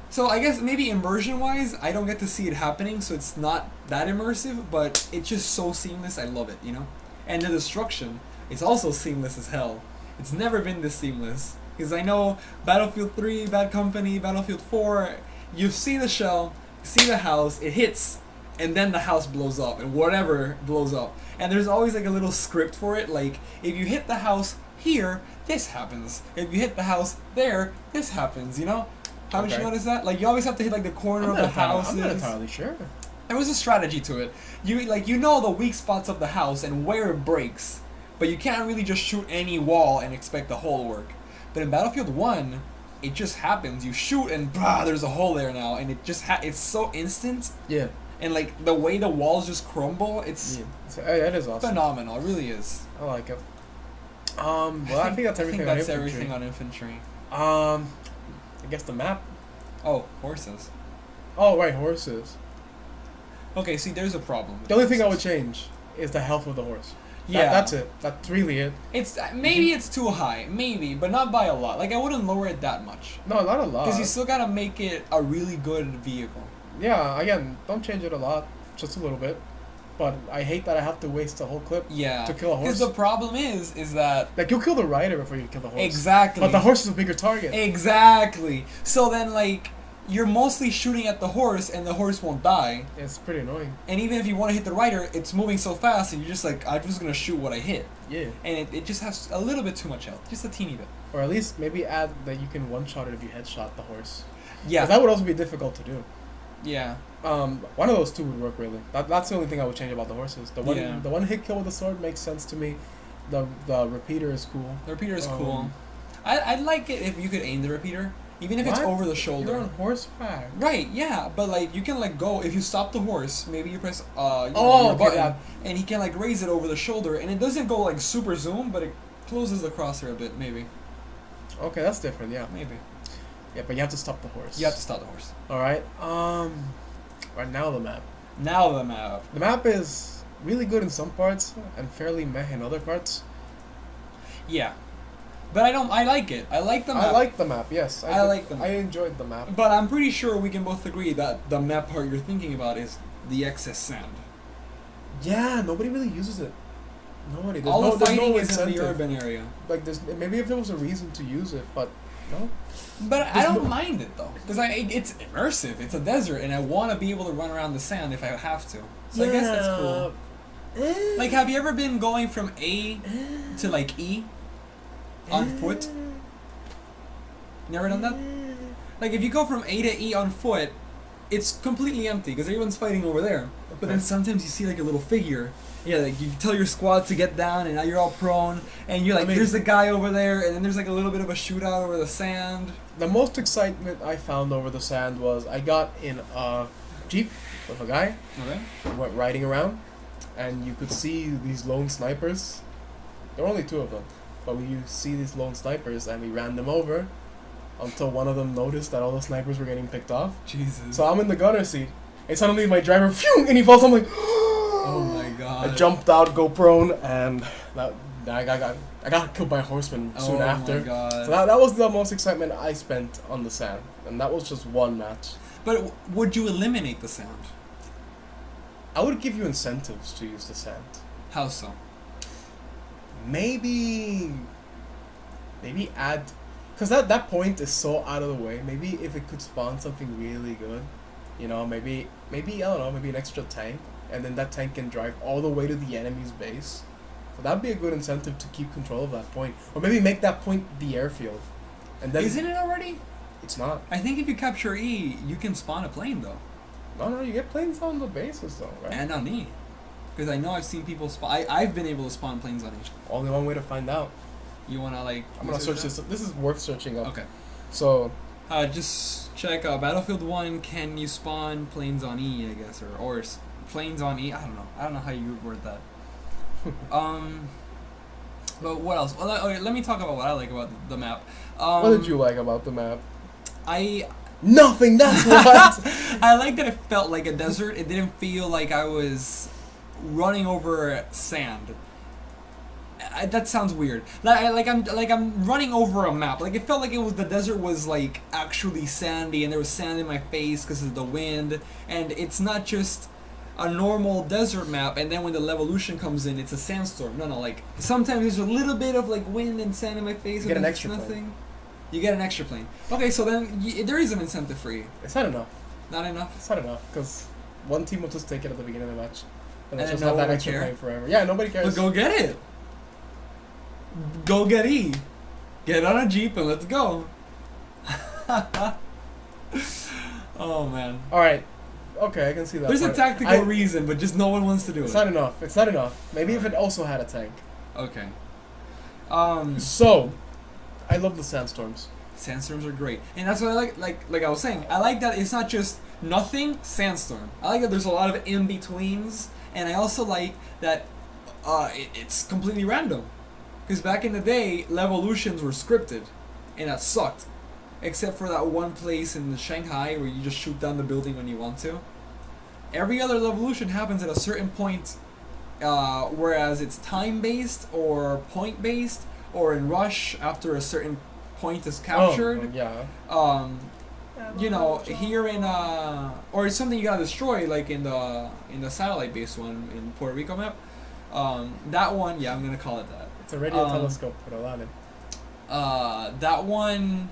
So I guess maybe immersion wise, I don't get to see it happening, so it's not that immersive, but it's just so seamless. I love it, you know? And the destruction is also seamless as hell. It's never been this seamless. Because I know Battlefield 3, Bad Company, Battlefield 4, you see the shell, you see the house, it hits, and then the house blows up, and whatever blows up. And there's always like a little script for it, like, if you hit the house here, this happens. If you hit the house there, this happens, you know? Haven't you Okay. noticed that? Like, you always have to hit like the corner of the houses. I'm not entirely sure. There was a strategy to it. You know the weak spots of the house and where it breaks, but you can't really just shoot any wall and expect the hole to work. But in Battlefield 1, it just happens. You shoot and there's a hole there now, and it just it's so instant, Yeah. and like the way the walls just crumble, it's It is awesome. phenomenal. It really is. I like it. Well, I think that's everything. I think that's on infantry. everything on infantry. I guess the map. Oh, horses. Oh, right, horses. Okay, see, there's a problem. with The only thing I would horses. change is the health of the horse. Yeah, That's it. That's really it. It's maybe it's too high, maybe, but not by a lot. Like I wouldn't lower it that much. No, not a lot. Because you still gotta make it a really good vehicle. Yeah, again, don't change it a lot, just a little bit. But I hate that I have to waste the whole clip Yeah. to kill a horse. Because the problem is that Like, you'll kill the rider before you kill the horse. exactly. But the horse is a bigger target. Exactly. So then, like, you're mostly shooting at the horse, and the horse won't die. It's pretty annoying. And even if you want to hit the rider, it's moving so fast, and you're just like, I'm just gonna shoot what I hit. Yeah. And it just has a little bit too much health, just a teeny bit. Or at least maybe add that you can one-shot it if you headshot the horse. 'Cause Yeah. that would also be difficult to do. Yeah. One of those two would work really. That's the only thing I would change about the horses. Yeah. The one hit kill with the sword makes sense to me. The repeater is cool. The repeater is cool. Um, I'd like it if you could aim the repeater, even if it's What? over the You're shoulder. on horseback. Right, yeah, but like you can like go if you stop the horse, maybe you press your okay, button, that- and he can like raise it over the shoulder, and it doesn't go like super zoom, but it closes the crosshair a bit, maybe, Okay, that's different. Yeah. maybe. Yeah, but you have to stop the horse. You have to stop the horse. All right. Right now the map. Now the map. The map is really good in some parts and fairly meh in other parts. Yeah, but I like it. I like the map. I like the map. Yes, I like the map. I enjoyed the map. But I'm pretty sure we can both agree that the map part you're thinking about is the excess sand. Yeah, nobody really uses it. Nobody. There's All no, the there's fighting no is in the incentive. urban area. Like there's maybe if there was a reason to use it, but no. But I There's don't no- mind it though, because it's immersive. It's a desert, and I want to be able to run around the sand if I have to. So I guess that's cool. Like, have you ever been going from A to like E on foot? Never done that? Like, if you go from A to E on foot, it's completely empty because everyone's fighting over there. But then sometimes you see like a little figure. Yeah, like you tell your squad to get down, and now you're all prone, and you're like, I mean- there's a guy over there, and then there's like a little bit of a shootout over the sand. The most excitement I found over the sand was I got in a jeep with a guy. Okay. We went riding around, and you could see these lone snipers. There were only 2 of them, but you see these lone snipers, and we ran them over until one of them noticed that all the snipers were getting picked off. Jesus. So I'm in the gunner seat, and suddenly my driver, phew, and he falls. I'm like, Oh my god. I jumped out, go prone, and I got killed by a horseman soon after. Oh my god. So that was the most excitement I spent on the sand, and that was just one match. But would you eliminate the sound? I would give you incentives to use the sand. How so? Maybe add, because that point is so out of the way. Maybe if it could spawn something really good, you know, maybe I don't know, maybe an extra tank, and then that tank can drive all the way to the enemy's base. So that'd be a good incentive to keep control of that point, or maybe make that point the airfield. And then Isn't it already? it's not. I think if you capture E, you can spawn a plane though. No, you get planes on the bases though, right? And on E. Because I know I've seen people spawn. I've been able to spawn planes on E. Only one way to find out. You wanna like? I'm gonna search this. This is worth searching up. Okay. So Just check Battlefield 1. Can you spawn planes on E? I guess or planes on E. I don't know. I don't know how you would word that. But what else? Well, okay, let me talk about what I like about the map. what did you like about the map? I Nothing. That's what. I like that it felt like a desert. It didn't feel like I was running over sand. That sounds weird. Like I'm running over a map. Like it felt like the desert was like actually sandy, and there was sand in my face because of the wind. And it's not just a normal desert map, and then when the Levolution comes in, it's a sandstorm. No, like sometimes there's a little bit of like wind and sand in my face. You get and an it's extra plane. You get an extra plane. Okay, so then there is an incentive for you. It's not enough. Not enough. It's not enough because one team will just take it at the beginning of the match, and And just no have that one will extra care? plane forever. Yeah, nobody cares. But go get it. Go get E. Get on a Jeep and let's go. Oh man. All right. Okay, I can see that. There's a part. tactical reason, but just no one wants to do It's it. not enough. It's not enough. Maybe if it also had a tank. Okay. So, I love the sandstorms. Sandstorms are great, and that's what I like. Like I was saying, I like that it's not just nothing sandstorm. I like that there's a lot of in betweens, and I also like that it's completely random. Because back in the day, Levolutions were scripted, and that sucked. Except for that one place in the Shanghai where you just shoot down the building when you want to. Every other Levolution happens at a certain point, whereas it's time-based or point-based, or in Rush after a certain point is captured. Oh, yeah. You know, here in or it's something you gotta destroy, like in the satellite-based one in Puerto Rico map. That one, yeah, I'm gonna call it that. It's a radio telescope, pero dale. That one,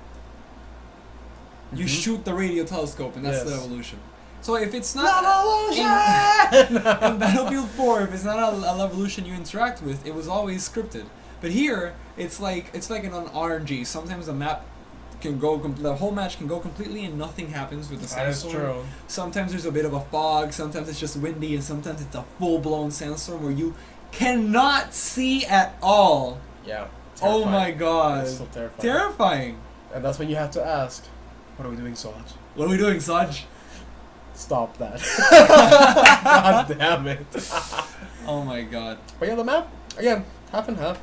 you Mhm. shoot the radio telescope, and that's the Yes. evolution. So if it's not Levolution! in Battlefield 4, if it's not a Levolution you interact with, it was always scripted. But here, it's like an RNG. Sometimes the map can go, the whole match can go completely, and nothing happens with the That is sandstorm. true. Sometimes there's a bit of a fog. Sometimes it's just windy, and sometimes it's a full-blown sandstorm where you cannot see at all. Yeah. Oh terrifying. my god. It's so terrifying. Terrifying. And that's when you have to ask, what are we doing, Sarge? What are we doing, Saj? Stop that. God damn it. Oh my god. But yeah, the map, again, half and half.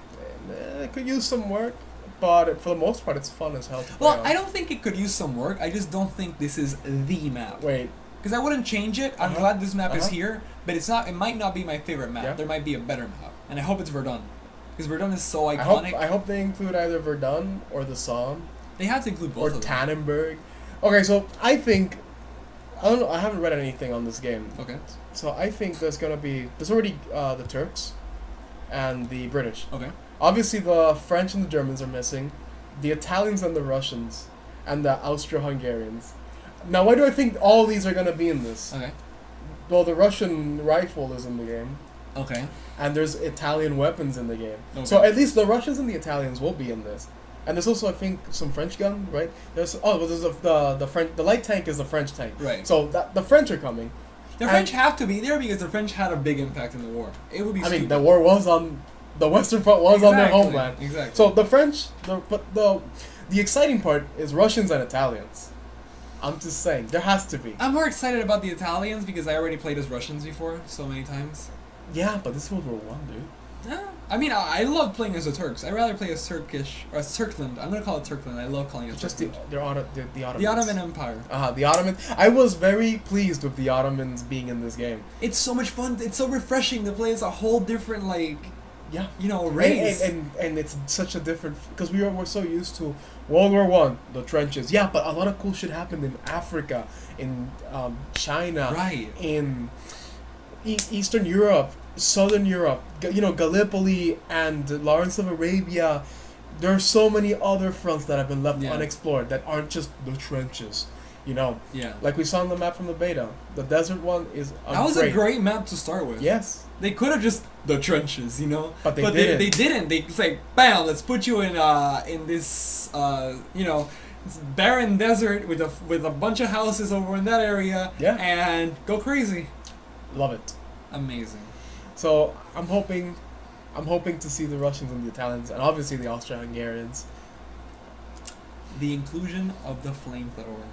It could use some work, but for the most part, it's fun as hell to play Well, on. I don't think it could use some work. I just don't think this is the map. Wait, Because I wouldn't change it. I'm Uh-huh. glad this map is Uh-huh. here, but it's not. It might not be my favorite map. Yeah. There might be a better map, and I hope it's Verdun, because Verdun is so I hope iconic. they include either Verdun or the Somme They have to include or both of them. Tannenberg. Okay, so I think I don't know. I haven't read anything on this game, Okay. so I think there's already the Turks and the British. Okay. Obviously, the French and the Germans are missing, the Italians and the Russians, and the Austro-Hungarians. Now, why do I think all these are gonna be in this? Okay. Well, the Russian rifle is in the game, Okay. and there's Italian weapons in the game. Okay. So at least the Russians and the Italians will be in this. And there's also, I think, some French gun, right? There's the light tank is the French tank. Right. So the French are coming. The French have to be there because the French had a big impact in the war. It would be. I mean, stupid. the war was on the Western Front was on their homeland. Exactly. So the French, the exciting part is Russians and Italians. I'm just saying, there has to be. I'm more excited about the Italians because I already played as Russians before so many times. Yeah, but this is World War One, dude. Yeah. I mean, I love playing as the Turks. I'd rather play as Turkish or as Turkland. I'm gonna call it Turkland. I love calling it It's just the Turkland. Ottomans. The Ottoman Empire. The Ottomans. I was very pleased with the Ottomans being in this game. It's so much fun. It's so refreshing to play as a whole different Yeah. you know, raise. And it's such a different, because we're so used to World War One, the trenches. Yeah, but a lot of cool shit happened in Africa, in China, Right. in Eastern Europe, Southern Europe. Gallipoli and Lawrence of Arabia. There are so many other fronts that have been left Yeah. unexplored that aren't just the trenches. Yeah. Like we saw on the map from the beta, the desert one is That was a great map to start with. Yes, They could have just the trenches, you know. but they didn't. They didn't. They just like, bam, let's put you in this this barren desert with a bunch of houses over in that area. Yeah. And go crazy. Love it. Amazing. So I'm hoping to see the Russians and the Italians, and obviously the Austro-Hungarians. The inclusion of the flamethrower.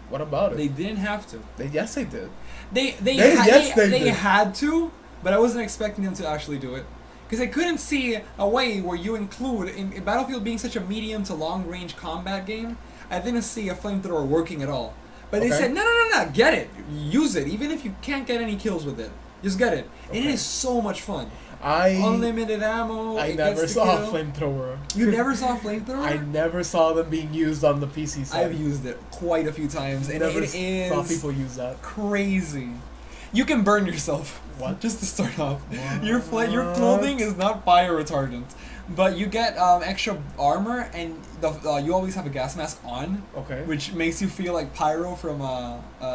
What about it? They didn't have to. Yes, they did. They did. had to, but I wasn't expecting them to actually do it. Because I couldn't see a way where you include, in Battlefield being such a medium to long range combat game, I didn't see a flamethrower working at all. But they Okay. said, no, get it. Use it, even if you can't get any kills with it. Just get it. And it Okay. is so much fun. I Unlimited ammo. I it never gets the saw a kill. flamethrower. You never saw a flamethrower? I never saw them being used on the PC side. I've used it quite a few times, and never it is saw people use that. crazy. You can burn yourself. What? Just to start off, your clothing is not fire retardant, but you get extra armor, and you always have a gas mask on, Okay. which makes you feel like Pyro from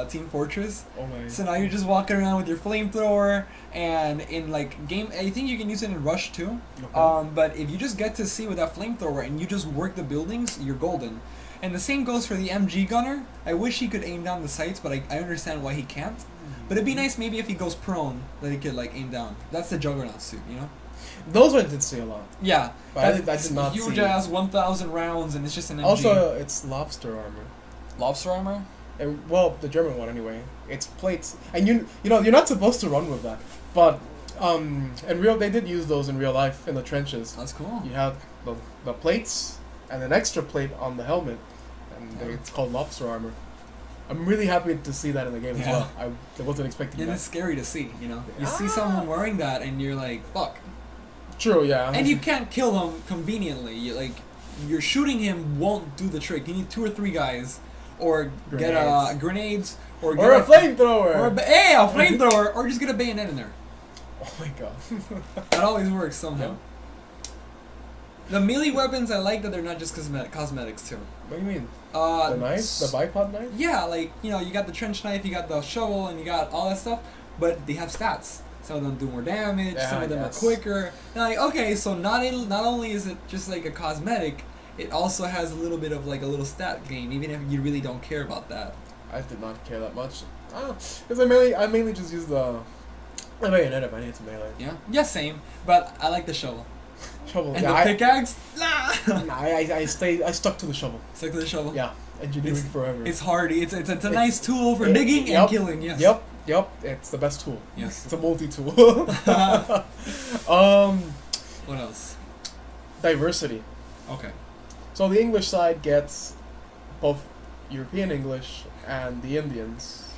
Team Fortress. Oh my. So now you're just walking around with your flamethrower, and in like game, I think you can use it in Rush too. Okay. But if you just get to see with that flamethrower and you just work the buildings, you're golden. And the same goes for the MG gunner. I wish he could aim down the sights, but I understand why he can't. But it'd be nice maybe if he goes prone that he could like aim down. That's the Juggernaut suit, you know? Those I did see a lot. Yeah. But I that's did not huge see- ass 1,000 rounds, and it's just an MG. Also, it's lobster armor. lobster armor. And, well, the German one anyway. It's plates, and you're not supposed to run with that. But they did use those in real life in the trenches. That's cool. You have the plates and an extra plate on the helmet, and Yeah. it's called lobster armor. I'm really happy to see that in the game as Yeah. well. I wasn't expecting And that. it's scary to see, you know? You see someone wearing that, and you're like, fuck. True, yeah. And you can't kill him conveniently. You're shooting him won't do the trick. You need 2 or 3 guys, or get grenades, or get or a flamethrower. or a flamethrower, or just get a bayonet in there. Oh my god. That always works somehow. The melee weapons, I like that they're not just cosmetics too. What do you mean? The The knife, the bipod knife. Yeah, like you got the trench knife, you got the shovel, and you got all that stuff, but they have stats. Some of them do more damage, Yeah, some of them yes. are quicker. And like, okay, so not only is it just like a cosmetic, it also has a little bit of like a little stat game, even if you really don't care about that. I did not care that much. Because I mainly just use the bayonet if I need to melee. Yeah, same. But I like the shovel Shovel. and yeah, the pickaxe. Nah, I stuck to the shovel. Stick to the shovel. Yeah, engineering forever. It's hardy. It's a nice tool for digging and Yep, killing. Yes. Yep. It's the best tool. Yes. It's a multi-tool. What else? Diversity. Okay. So the English side gets both European English and the Indians.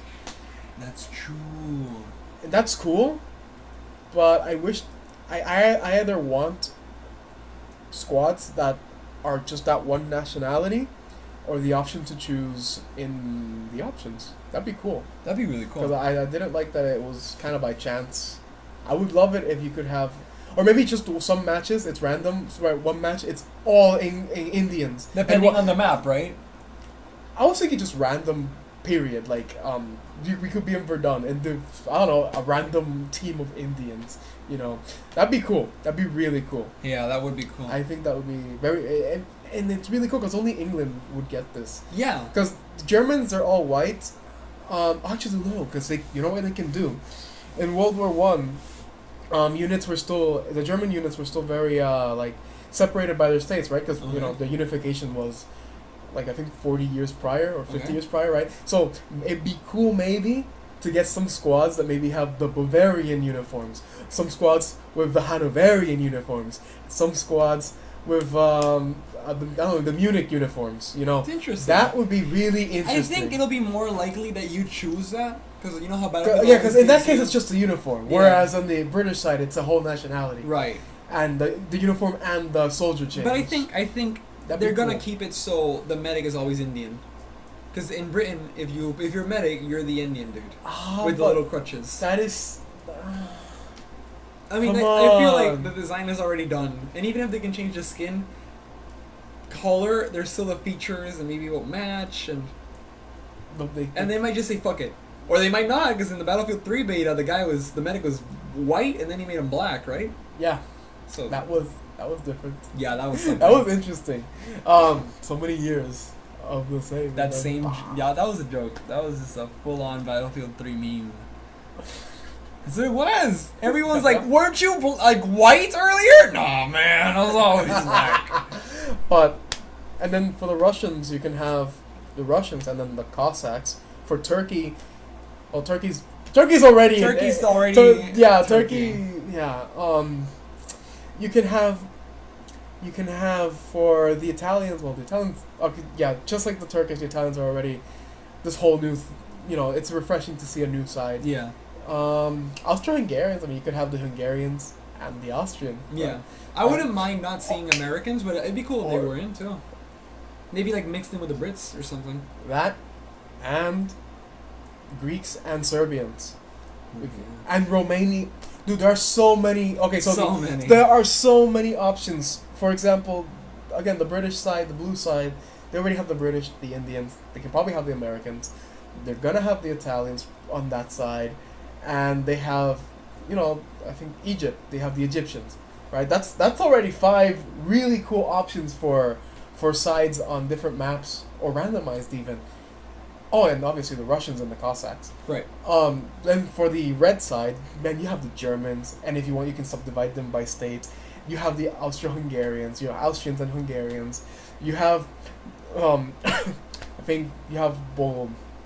That's true. And that's cool, but I wish I either want squads that are just that one nationality, or the option to choose in the options. That'd be cool. That'd be really Because cool. I didn't like that it was kind of by chance. I would love it if you could have, or maybe just some matches, it's random. So one match, it's all in Indians. Depending on the map, right? I was thinking just random, period. Like, we could be in Verdun and do, I don't know, a random team of Indians. You know, that'd be cool. That'd be really cool. Yeah, that would be cool. I think that would be very, and it's really cool because only England would get this. Yeah. Because the Germans are all white. Actually, no, because you know what they can do. In World War One, the German units were still very like separated by their states, right? Because you know Okay. the unification was like I think 40 years prior or 50 Okay. years prior, right? So it'd be cool maybe to get some squads that maybe have the Bavarian uniforms, some squads with the Hanoverian uniforms, some squads with the Munich uniforms. You know, It's interesting. that would be really interesting. I think it'll be more likely that you choose that because you know how Battlefield. Yeah, because in that always case gives it's just a uniform, Yeah. whereas on the British side it's a whole nationality. you- right. and the uniform and the soldier change. But I think That'd be they're gonna cool. keep it so the medic is always Indian. Because in Britain, if you're medic, you're the Indian dude Ah, with the but little crutches. That is. I mean, Come I feel like on. the design is already done, and even if they can change the skin color, there's still the features, and maybe it won't match, and they might just say fuck it, or they might not, because in the Battlefield 3 beta, the medic was white, and then he made him black, right? Yeah, So that was different. yeah, that was something. That was interesting. So many years of the same. That and then- same, yeah, that was a joke. That was just a full-on Battlefield 3 meme. So it was. Everyone's like, "Weren't you like white earlier?" Nah, man, I was always black. But, and then for the Russians, you can have the Russians and then the Cossacks. For Turkey, well, Turkey's already. Turkey's already. yeah, Turkey. Turkey. Yeah. You can have for the Italians. Well, the Italians. Okay, yeah, just like the Turkish, the Italians are already this whole new. It's refreshing to see a new side. Yeah. Austro-Hungarians. I mean, you could have the Hungarians and the Austrian. Yeah. I wouldn't mind not seeing Americans, but it'd be cool if they Or- were in too. Maybe like mixed in with the Brits or something. That, and Greeks and Serbians. And Romania. Dude, there are so many. Okay, so many. there are so many options. For example, again, the British side, the blue side, they already have the British, the Indians. They can probably have the Americans. They're gonna have the Italians on that side, and they have, I think Egypt. They have the Egyptians, right? That's already 5 really cool options for sides on different maps or randomized even. Oh, and obviously the Russians and the Cossacks. Right. Then for the red side, man, you have the Germans, and if you want, you can subdivide them by states. You have the Austro-Hungarians, Austrians and Hungarians. You have, I think you have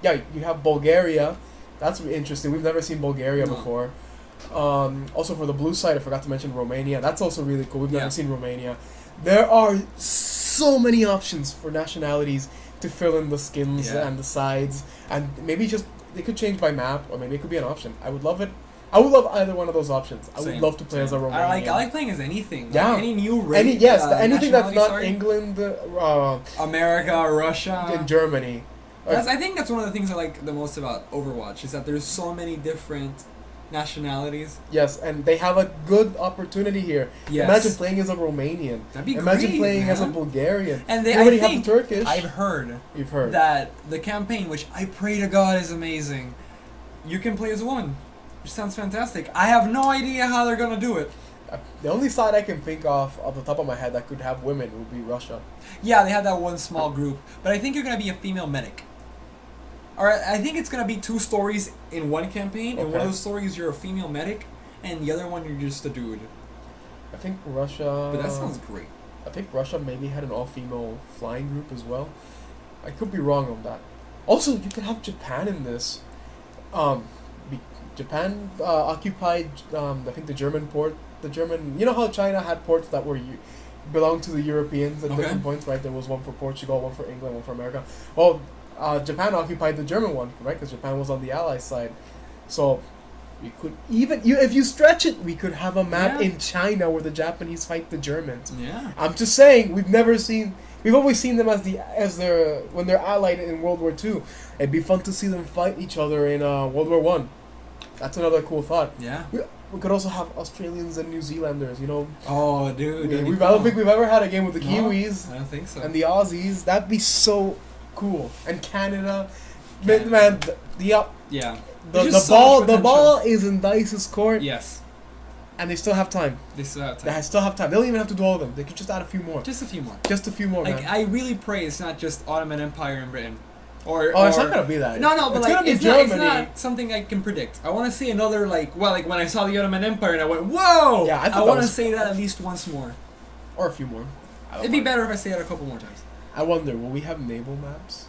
you have Bulgaria. That's really interesting. We've never seen Bulgaria No. before. Also for the blue side, I forgot to mention Romania. That's also really cool. We've never seen Romania. There are so many options for nationalities to fill in the skins and the sides, and maybe just they could change by map, or maybe it could be an option. I would love it. I would love either one of those options. I would love to play as a Romanian. I like playing as anything. Yeah. Like any new race. Anything that's not sorry. England, America, Russia, and Germany. I think that's one of the things I like the most about Overwatch is that there's so many different nationalities. Yes, and they have a good opportunity here. Yes. Imagine playing as a Romanian. That'd be Imagine great, playing as a man. Bulgarian. And they I already think have the Turkish. I've heard You've heard that the campaign, which I pray to God is amazing, you can play as a woman. Which sounds fantastic. I have no idea how they're gonna do it. The only side I can think of off the top of my head that could have women would be Russia. Yeah, they have that one small group, but I think you're gonna be a female medic. Alright, I think it's gonna be 2 stories in one campaign, and one of those stories you're a female medic, and the other one you're just a dude. I think Russia. But that sounds great. I think Russia maybe had an all-female flying group as well. I could be wrong on that. Also, you could have Japan in this. Japan occupied, I think, the German port. You know how China had ports that were belonged to the Europeans at different points, right? There was one for Portugal, one for England, one for America. Well, Japan occupied the German one, right? Because Japan was on the Allies side. So we could if you stretch it, we could have a map in China where the Japanese fight the Germans. Yeah. I'm just saying, we've always seen them when they're allied in World War II. It'd be fun to see them fight each other in World War One. That's another cool thought. Yeah. We could also have Australians and New Zealanders, Oh, dude. I don't think we've ever had a game with the Kiwis I don't think so. and the Aussies. That'd be so cool. And Canada. Man, Yeah. the There's just so much ball is in Dice's court, Yes. and they still have time. They still have They time. still have time. They don't even have to do all of them. They could just add a few more. Just a few more. Just a few more, Like, man. I really pray it's not just Ottoman Empire in Britain. Or It's not gonna be that. No, but it's like gonna be it's Germany. not something I can predict. I want to see another like when I saw the Ottoman Empire and I went whoa. Yeah, I thought I that want to was say that at least once more. Or a few more. It'd be better if I say that a couple more times. I wonder, will we have naval maps?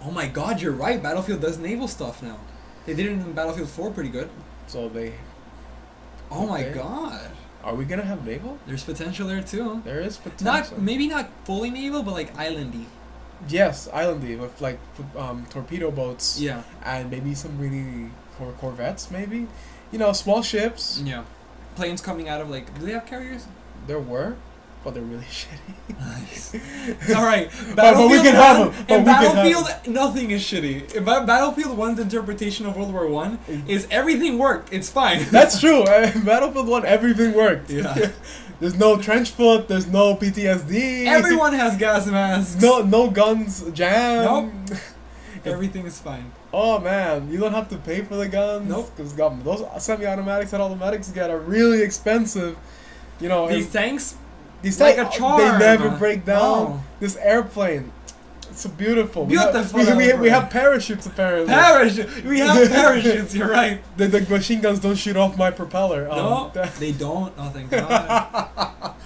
Oh my God, you're right. Battlefield does naval stuff now. They did it in Battlefield 4 pretty good. So they. Oh my Okay. God. Are we gonna have naval? There's potential there too. There is potential. Maybe not fully naval, but like islandy. Yes, islandy with like torpedo boats. Yeah. And maybe some really corvettes, maybe. Small ships. Yeah. planes coming out of like. Do they have carriers? There were, but they're really shitty. Nice. It's alright. But we can have 'em. But In we can have Battlefield, nothing is shitty. In Battlefield 1's interpretation of World War One is everything worked. It's fine. That's true. Battlefield 1, everything worked. Yeah. There's no trench foot. There's no PTSD. Everyone has gas masks. No guns jam. Nope. Everything is fine. Oh man, you don't have to pay for the guns. Nope. Because those semi-automatics and automatics get are really expensive. You know, These tanks, these like tanks, a charm. they never break down. Oh. This airplane, it's so beautiful. Beautiful We airplane. have parachutes apparently. Parachute. We have parachutes. You're right. The machine guns don't shoot off my propeller. No, they don't. Oh thank God.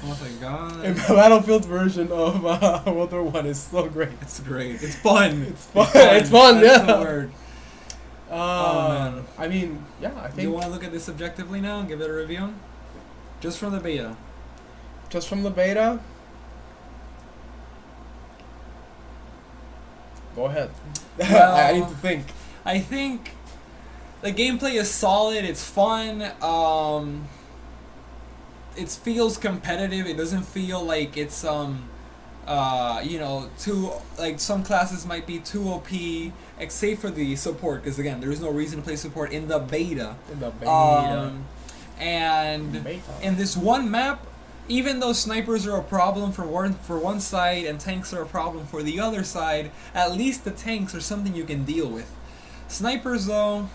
Oh thank God. And the Battlefield version of World War One is so great. It's great. It's fun. It's fun. It's fun. That's Yeah. the word. Man. I mean, yeah. I Do think you want to look at this objectively now and give it a review? Just from the beta. just from the beta. Go ahead. I need to think. I think the gameplay is solid. It's fun. It feels competitive. It doesn't feel like it's too like some classes might be too OP, except for the support. Because again, there is no reason to play support in the beta. In the beta. And Beta. in this one map, even though snipers are a problem for one side and tanks are a problem for the other side, at least the tanks are something you can deal with. Snipers, though,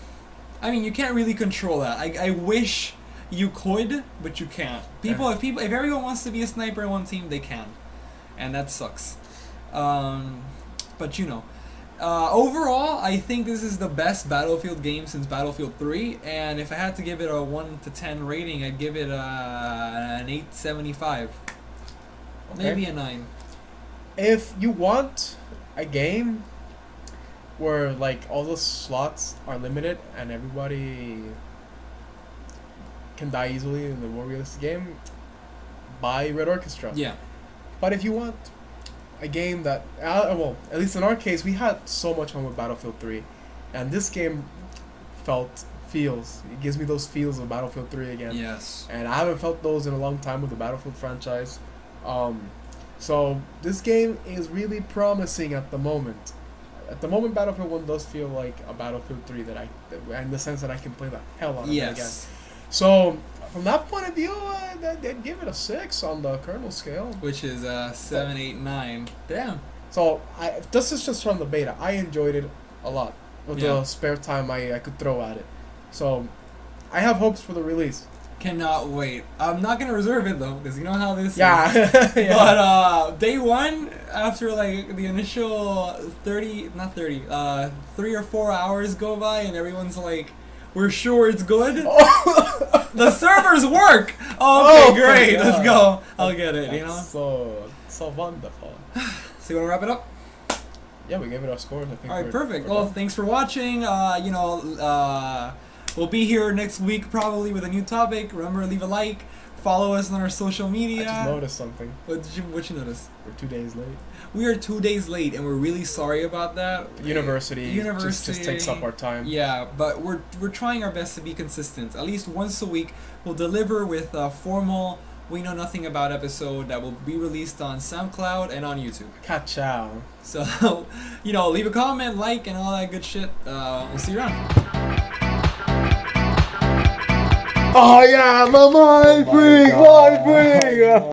I mean, you can't really control that. I wish you could, but you can't. If everyone wants to be a sniper in one team, they can, and that sucks. But you know. Overall, I think this is the best Battlefield game since Battlefield 3, and if I had to give it a 1 to 10 rating, I'd give it an 8.75. Okay. Maybe a 9. If you want a game where like all the slots are limited and everybody can die easily in the more realistic game, buy Red Orchestra. Yeah. But if you want a game that, well, at least in our case, we had so much fun with Battlefield 3, and this game it gives me those feels of Battlefield 3 again. Yes. And I haven't felt those in a long time with the Battlefield franchise. So this game is really promising at the moment. At the moment, Battlefield 1 does feel like a Battlefield 3 in the sense that I can play the hell out of it again. Yes. So from that point of view, I'd give it a 6 on the kernel scale. Which is 7, 8, 9. Damn. So this is just from the beta. I enjoyed it a lot with Yeah. the spare time I could throw at it. So I have hopes for the release. Cannot wait. I'm not gonna reserve it though, because you know how this is. Yeah. Yeah. But day one, after like the initial 3 or 4 hours go by, and everyone's like, "We're sure it's good." The servers work. Okay, Oh, great. my Let's God. go. I'll get it. You know. That's so wonderful. So you wanna wrap it up? Yeah, we gave it our scores. I think. All right, we're- perfect. we're Well, done. thanks for watching. We'll be here next week probably with a new topic. Remember, leave a like. Follow us on our social media. I just noticed something. What you notice? We're 2 days late. We are 2 days late, and we're really sorry about that. University just takes up our time. Yeah, but we're trying our best to be consistent. At least once a week, we'll deliver with a formal We Know Nothing About episode that will be released on SoundCloud and on YouTube. Ka-chow. So, leave a comment, like, and all that good shit. We'll see you around. Oh yeah, my mind freak, mind freak.